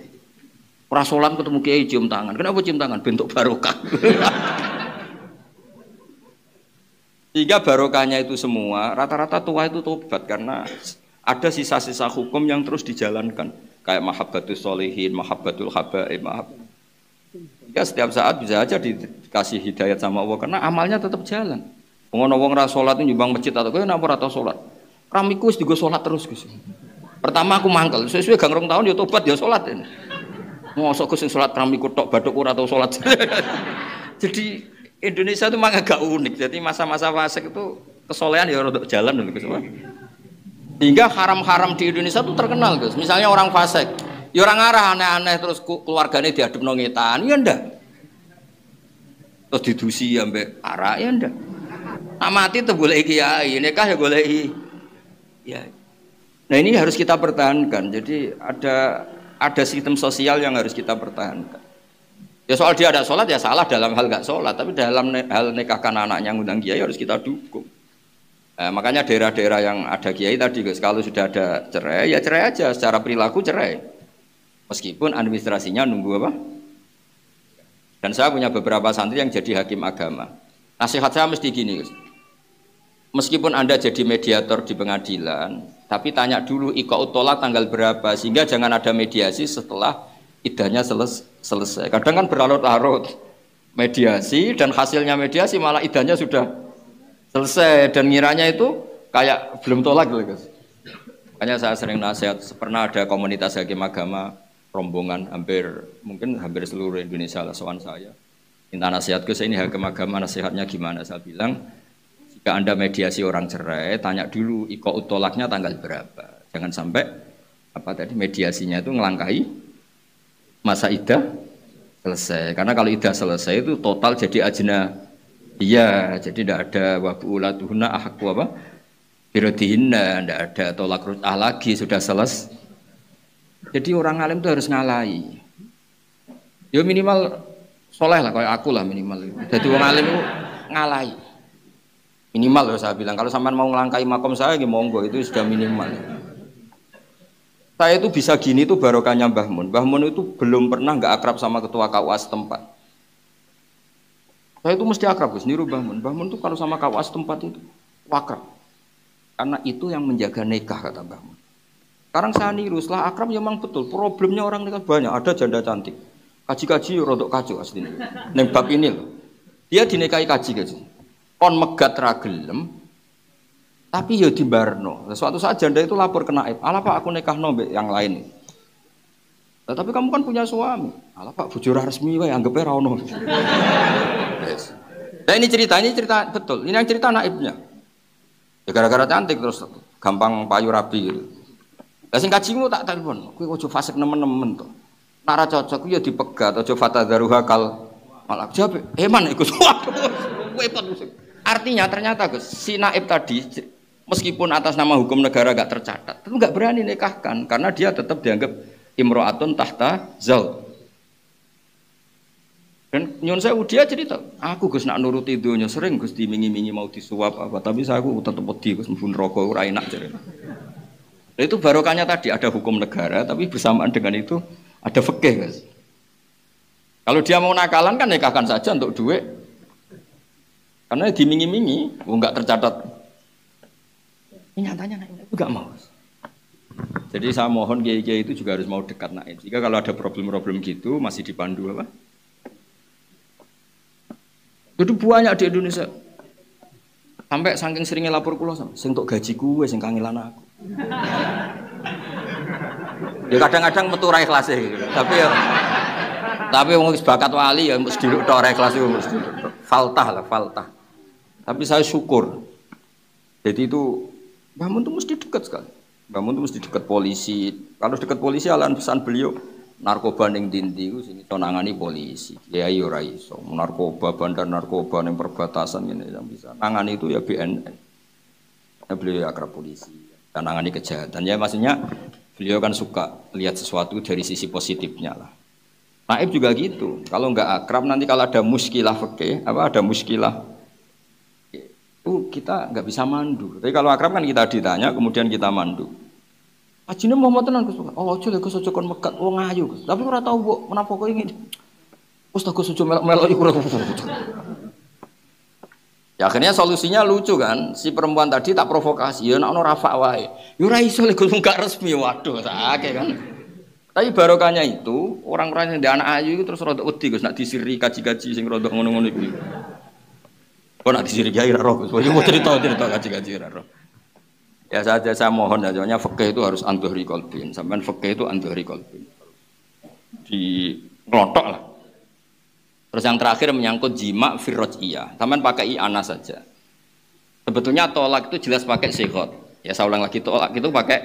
Prasolan ketemu kiai cium tangan. Kenapa cium tangan? Bentuk barokah. Sehingga barokahnya itu semua, rata-rata tua itu tobat karena ada sisa-sisa hukum yang terus dijalankan. Kayak mahabbatus solihin, mahabbatul habaib, ya setiap saat bisa aja dikasih hidayat sama Allah karena amalnya tetap jalan. Ngono wong ra salat nyumbang masjid atau kowe napa ora tau salat. Ramiku wis digo salat terus Gus. Pertama aku mangkel, sesuai gang rong tahun ya tobat ya salat. Mosok Gus sing salat ramiku tok bathuk ora tau salat. Jadi Indonesia itu memang agak unik. Jadi masa-masa fasik itu kesolehan ya rodok jalan dulu Gus. Hingga haram-haram di Indonesia itu terkenal Gus. Misalnya orang fasik, ya orang arah aneh-aneh terus keluarganya diadep nongetan, ya ndak. Terus didusi ambek arak ya ndak. Amati tuh boleh kiai, nikah ya boleh ya. Nah ini harus kita pertahankan. Jadi ada sistem sosial yang harus kita pertahankan. Ya soal dia ada sholat ya salah dalam hal nggak sholat, tapi dalam hal nikahkan anaknya ngundang kiai harus kita dukung. Makanya daerah-daerah yang ada kiai tadi guys, kalau sudah ada cerai ya cerai aja, secara perilaku cerai. Meskipun administrasinya nunggu apa? Dan saya punya beberapa santri yang jadi hakim agama. Nasihat saya mesti gini guys. Meskipun Anda jadi mediator di pengadilan, tapi tanya dulu iqa'ut tolak tanggal berapa, sehingga jangan ada mediasi setelah idahnya selesai. Kadang kan berlarut-larut mediasi dan hasilnya mediasi malah idahnya sudah selesai dan ngiranya itu kayak belum tolak gitu guys. Makanya saya sering nasihat, pernah ada komunitas hakim agama rombongan mungkin hampir seluruh Indonesia lah soal saya. Minta nasihat ke saya, ini hakim agama nasihatnya gimana? Saya bilang jika Anda mediasi orang cerai, tanya dulu iqa'ut tolaknya tanggal berapa. Jangan sampai mediasinya itu ngelangkahi masa idah selesai. Karena kalau idah selesai itu total jadi ajna. Iya, jadi tidak ada wabu'ulatuhunna ahaqu apa? Birodihinna, tidak ada tolak ruj'ah lagi, sudah selesai. Jadi orang alim itu harus ngalahi. Ya minimal soleh lah, kayak aku lah minimal. Jadi orang alim itu ngalahi. Minimal loh saya bilang, kalau sampai mau ngelangkai makom saya, monggo itu sudah minimal. Saya itu bisa gini tuh barokahnya Mbah Mun. Mbah Mun itu belum pernah nggak akrab sama ketua KUA setempat. Saya itu mesti akrab Gus, niru Mbah Mun. Mbah Mun tuh kalau sama KUA setempat itu akrab. Karena itu yang menjaga nikah kata Mbah Mun. Sekarang saya niru, setelah akrab ya memang betul. Problemnya orang nikah banyak, ada janda cantik. Kaji-kaji rodok kacau aslinya. Nembak ini loh. Dia dinikahi kaji. Kon megat ragelem. Tapi ya di barno. Suatu saat janda itu lapor ke naib. Alah Pak aku nikah nombek yang lain. Nah, tapi kamu kan punya suami. Alah Pak bujur resmi wae anggapnya ra ono. Yes. Nah ini cerita betul. Ini yang cerita naibnya. Ya gara-gara cantik terus gampang payu rabi gitu. Lah sing kajimu tak telepon. Kowe ojo fasik nemen-nemen to. Nara cocok ya dipegat ojo fatadzaruha kal malak. Jawab, "Man iku suatu." Artinya ternyata Gus, si naib tadi meskipun atas nama hukum negara gak tercatat, tapi gak berani nikahkan karena dia tetap dianggap imro'atun tahta zauj. Dan nyun saya dia cerita, aku Gus nak nuruti dunia sering Gus dimingi-mingi mau disuap apa, tapi saya aku tetap wedi Gus mbun rokok ora enak cerita. Nah, itu barokahnya tadi ada hukum negara, tapi bersamaan dengan itu ada fikih Gus. Kalau dia mau nakalan kan nikahkan saja untuk duit, karena dimingi-mingi, nggak tercatat. Ini nyatanya naib itu nggak mau. Jadi saya mohon kiai-kiai itu juga harus mau dekat naib. Jika kalau ada problem-problem gitu masih dipandu apa? Itu banyak di Indonesia. Sampai saking seringnya lapor pulau sama, sing untuk gaji gue, sing kangelan aku. Ya kadang-kadang metu ra ikhlas gitu. Tapi wong bakat wali ya mesti tok ra ikhlas itu mesti. Faltah. Tapi saya syukur. Jadi itu Mbah Mun itu mesti dekat sekali. Mbah Mun itu mesti dekat polisi. Kalau dekat polisi alasan pesan beliau narkoba ning ndi ku sing iso nangani polisi. Ya ayo ora iso. Narkoba bandar narkoba ning perbatasan ngene yang bisa. Nangani itu ya BNN. Ya beliau akrab polisi. Dan nangani kejahatan. Ya maksudnya beliau kan suka lihat sesuatu dari sisi positifnya lah. Naib juga gitu. Kalau enggak akrab nanti kalau ada muskilah fikih, ada muskilah itu kita nggak bisa mandu. Tapi kalau akrab kan kita ditanya, kemudian kita mandu. Ajine Muhammad tenan Gus. Oh, aja lek Gus aja kon megat wong ayu Gus. Tapi ora tau mbok menapa kok ingin. Gus tak Gus aja melok-melok iku. Ya akhirnya solusinya lucu kan, si perempuan tadi tak provokasi, ya nak ono rafa wae. Yo ora iso lek gak resmi, waduh sakake kan. Tapi barokahnya itu orang-orang yang di anak ayu itu terus rodok wedi Gus nak disiri kaji-kaji sing rodok ngono-ngono iku. Kok nak disiri kiai ra roh, yo mau cerita kaji-kaji ra roh. Ya saja saya mohon ya, soalnya fikih itu harus andhuri qalbin. Sampean fikih itu andhuri qalbin. Di ngelotok lah. Terus yang terakhir menyangkut jima firrojiyah. Taman pakai i'ana saja. Sebetulnya tolak itu jelas pakai sighot. Ya saya ulang lagi, tolak itu pakai,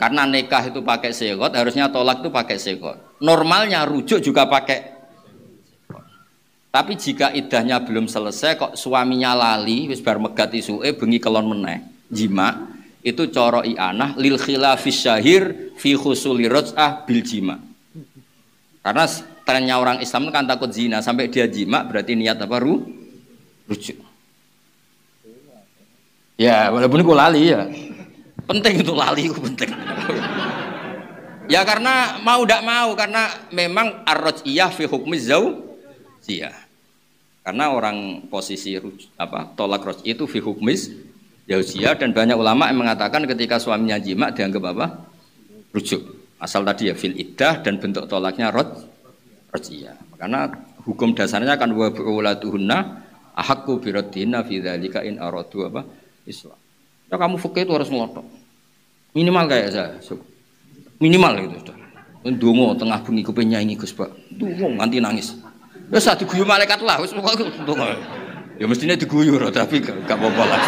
karena nikah itu pakai sighot, harusnya tolak itu pakai sighot. Normalnya rujuk juga pakai. Tapi jika iddahnya belum selesai kok suaminya lali wis bar megat isuke bengi kelon meneh jima, itu coro i'anah lil khilafis syahir fi khusuli raj'ah bil jima. Karena trennya orang Islam kan takut zina, sampai dia jima berarti niat apa? Rujuk. Ya walaupun itu lali ya, penting itu lali itu penting. Ya karena mau tidak mau, karena memang ar-raj'iyah fi hukmi zaujiyah. Karena orang posisi tolak raj'i itu fi hukmi zaujiyah, dan banyak ulama yang mengatakan ketika suaminya jima dianggap apa? Rujuk. Asal tadi ya fil iddah dan bentuk tolaknya raj'iyah. Karena hukum dasarnya kan wa bu'ulatuhunna ahaqqu bi raddihinna fi dzalika in aradu apa? Islam. Ya kamu fikih itu harus melotok. Minimal kayak saya. Minimal gitu sudah. Ndonga tengah bengi kepen nyanyi Gus Pak. Ndonga nganti nangis. Ya saat diguyu malaikat lah wis pokoke ndonga. Ya mestinya diguyu tapi gak apa-apa lah.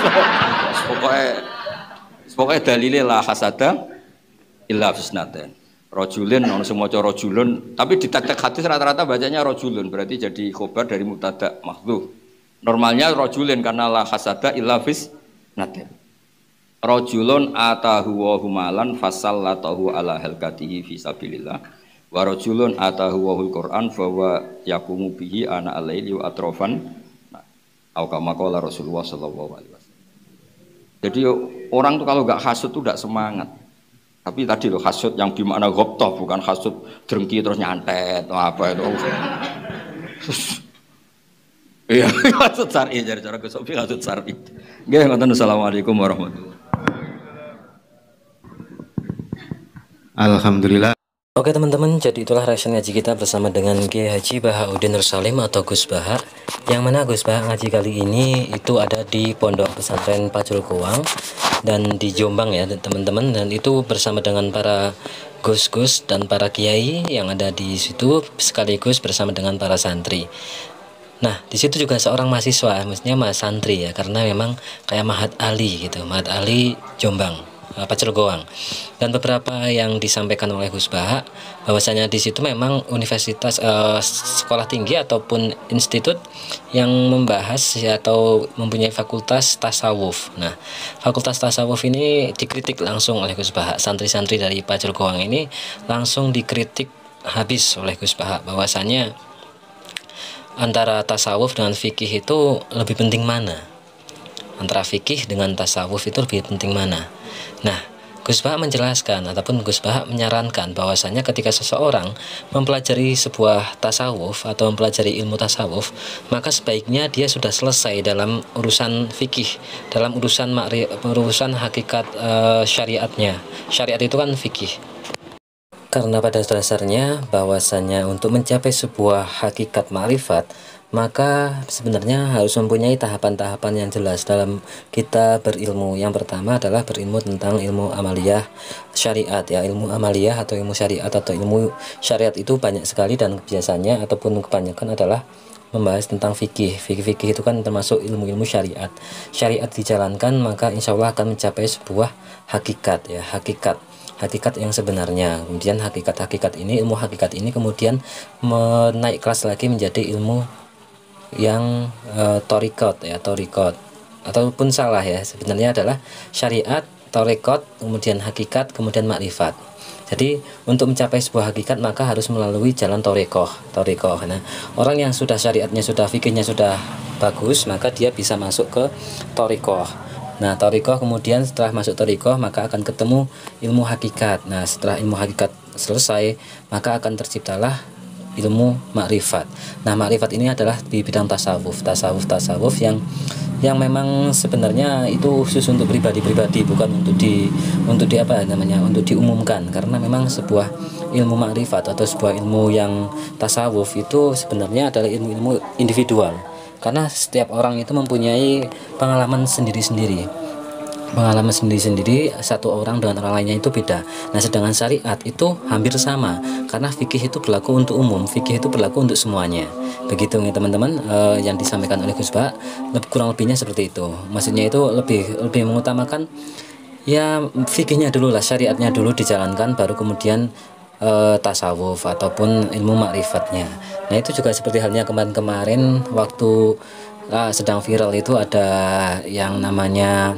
Pokoknya dalile la hasada illa fisnaten. Rajulun ono semua cara rajulun, tapi di tek-tek hadis rata-rata bacanya rajulun, berarti jadi khobar dari mubtada mahdhuf. Normalnya rajulun karena la hasada illa fisnaten. Rajulun atahu wa humalan fasallatahu ala halqatihi fi sabilillah. Wa rajulun atahu wa Qur'an fa wa yaqumu bihi ana al-laili wa atrafan. Au kama qala Rasulullah sallallahu alaihi wasallam. Jadi orang tuh kalau enggak hasud tuh enggak semangat. Tapi tadi loh hasud yang dimana goptoh, bukan hasud drengki terus nyantet atau apa itu. Iya, hasud syar'i dari cara kesopi hasud syar'i. Nggih, ngoten. Assalamualaikum warahmatullahi wabarakatuh. Alhamdulillah. Oke teman-teman, jadi itulah reaction ngaji kita bersama dengan Kiai Haji Bahauddin Nur Salim atau Gus Baha. Yang mana Gus Baha ngaji kali ini itu ada di Pondok Pesantren Pacul Kuang dan di Jombang ya teman-teman, dan itu bersama dengan para gus-gus dan para kiai yang ada di situ sekaligus bersama dengan para santri. Nah, di situ juga seorang mahasiswa, maksudnya mas santri ya, karena memang kayak Mahat Ali gitu, Mahat Ali Jombang. Pacul Goang, dan beberapa yang disampaikan oleh Gus Baha bahwasanya di situ memang universitas sekolah tinggi ataupun institut yang membahas ya, atau mempunyai fakultas tasawuf. Nah, fakultas tasawuf ini dikritik langsung oleh Gus Baha. Santri-santri dari Pacul Goang ini langsung dikritik habis oleh Gus Baha bahwasanya antara tasawuf dengan fikih itu lebih penting mana? Antara fikih dengan tasawuf itu lebih penting mana? Nah, Gus Baha menjelaskan ataupun Gus Baha menyarankan bahwasanya ketika seseorang mempelajari sebuah tasawuf atau mempelajari ilmu tasawuf, maka sebaiknya dia sudah selesai dalam urusan fikih, dalam urusan hakikat syariatnya. Syariat itu kan fikih. Karena pada dasarnya bahwasanya untuk mencapai sebuah hakikat ma'rifat, maka sebenarnya harus mempunyai tahapan-tahapan yang jelas dalam kita berilmu. Yang pertama adalah berilmu tentang ilmu amaliyah syariat ya. Ilmu amaliyah atau ilmu syariat atau ilmu syariat itu banyak sekali, dan biasanya ataupun kebanyakan adalah membahas tentang fikih. Fikih itu kan termasuk ilmu-ilmu syariat. Syariat dijalankan maka insya Allah akan mencapai sebuah hakikat ya, hakikat yang sebenarnya. Kemudian hakikat ini, ilmu hakikat ini kemudian menaik kelas lagi menjadi ilmu yang torikot ya, torikot ataupun salah ya, sebenarnya adalah syariat, torikot, kemudian hakikat, kemudian makrifat. Jadi untuk mencapai sebuah hakikat maka harus melalui jalan torikoh. Nah, orang yang sudah syariatnya sudah, fikihnya sudah bagus, maka dia bisa masuk ke torikoh. Nah, torikoh kemudian setelah masuk torikoh maka akan ketemu ilmu hakikat. Nah, setelah ilmu hakikat selesai maka akan terciptalah ilmu makrifat. Nah, makrifat ini adalah di bidang tasawuf yang yang memang sebenarnya itu khusus untuk pribadi-pribadi, bukan untuk untuk diumumkan, karena memang sebuah ilmu makrifat atau sebuah ilmu yang tasawuf itu sebenarnya adalah ilmu-ilmu individual, karena setiap orang itu mempunyai pengalaman sendiri-sendiri. Satu orang dengan orang lainnya itu beda. Nah, sedangkan syariat itu hampir sama, karena fikih itu berlaku untuk umum, fikih itu berlaku untuk semuanya. Begitu nih teman-teman, yang disampaikan oleh Gus Bah, kurang lebihnya seperti itu. Maksudnya itu lebih mengutamakan ya fikihnya dulu lah, syariatnya dulu dijalankan, baru kemudian tasawuf ataupun ilmu makrifatnya. Nah, itu juga seperti halnya kemarin waktu sedang viral itu ada yang namanya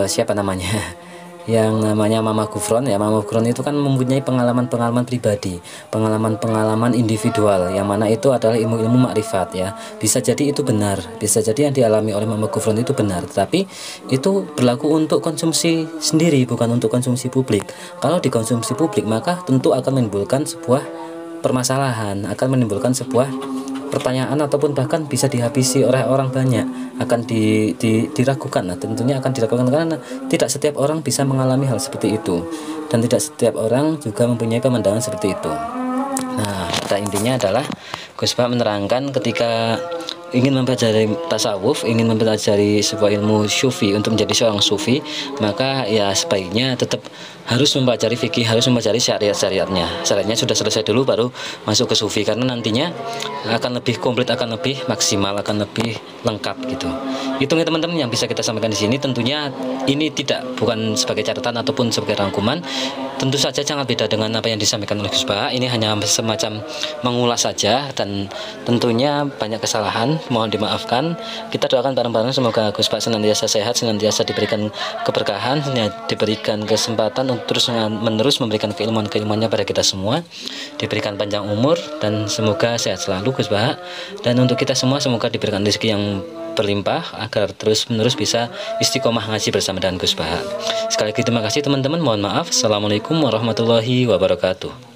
siapa namanya yang namanya Mama Gufron ya. Mama Gufron itu kan mempunyai pengalaman-pengalaman pribadi, pengalaman-pengalaman individual, yang mana itu adalah ilmu-ilmu makrifat ya. Bisa jadi itu benar, bisa jadi yang dialami oleh Mama Gufron itu benar, tetapi itu berlaku untuk konsumsi sendiri, bukan untuk konsumsi publik. Kalau dikonsumsi publik maka tentu akan menimbulkan sebuah permasalahan, akan menimbulkan sebuah pertanyaan, ataupun bahkan bisa dihabisi oleh orang banyak, akan diragukan. Nah, tentunya akan diragukan karena tidak setiap orang bisa mengalami hal seperti itu, dan tidak setiap orang juga mempunyai pemandangan seperti itu. Nah, pada intinya adalah Gus Bah menerangkan ketika ingin mempelajari tasawuf, ingin mempelajari sebuah ilmu sufi untuk menjadi seorang sufi, maka ya sebaiknya tetap harus mempelajari fikih, harus mempelajari syariatnya. Syariatnya sudah selesai dulu baru masuk ke sufi, karena nantinya akan lebih komplit, akan lebih maksimal, akan lebih lengkap gitu. Itu nih teman-teman yang bisa kita sampaikan di sini. Tentunya ini bukan sebagai catatan ataupun sebagai rangkuman. Tentu saja sangat beda dengan apa yang disampaikan oleh Gus Bah. Ini hanya semacam mengulas saja, dan tentunya banyak kesalahan, mohon dimaafkan. Kita doakan bareng-bareng semoga Gus Bah senantiasa sehat, senantiasa diberikan keberkahan, diberikan kesempatan untuk terus menerus memberikan keilmuan-keilmuannya pada kita semua, diberikan panjang umur, dan semoga sehat selalu Gus Bah. Dan untuk kita semua semoga diberikan rezeki yang berlimpah agar terus-menerus bisa istiqomah ngaji bersama dengan Gus Bah. Sekali lagi terima kasih teman-teman, mohon maaf. Assalamualaikum warahmatullahi wabarakatuh.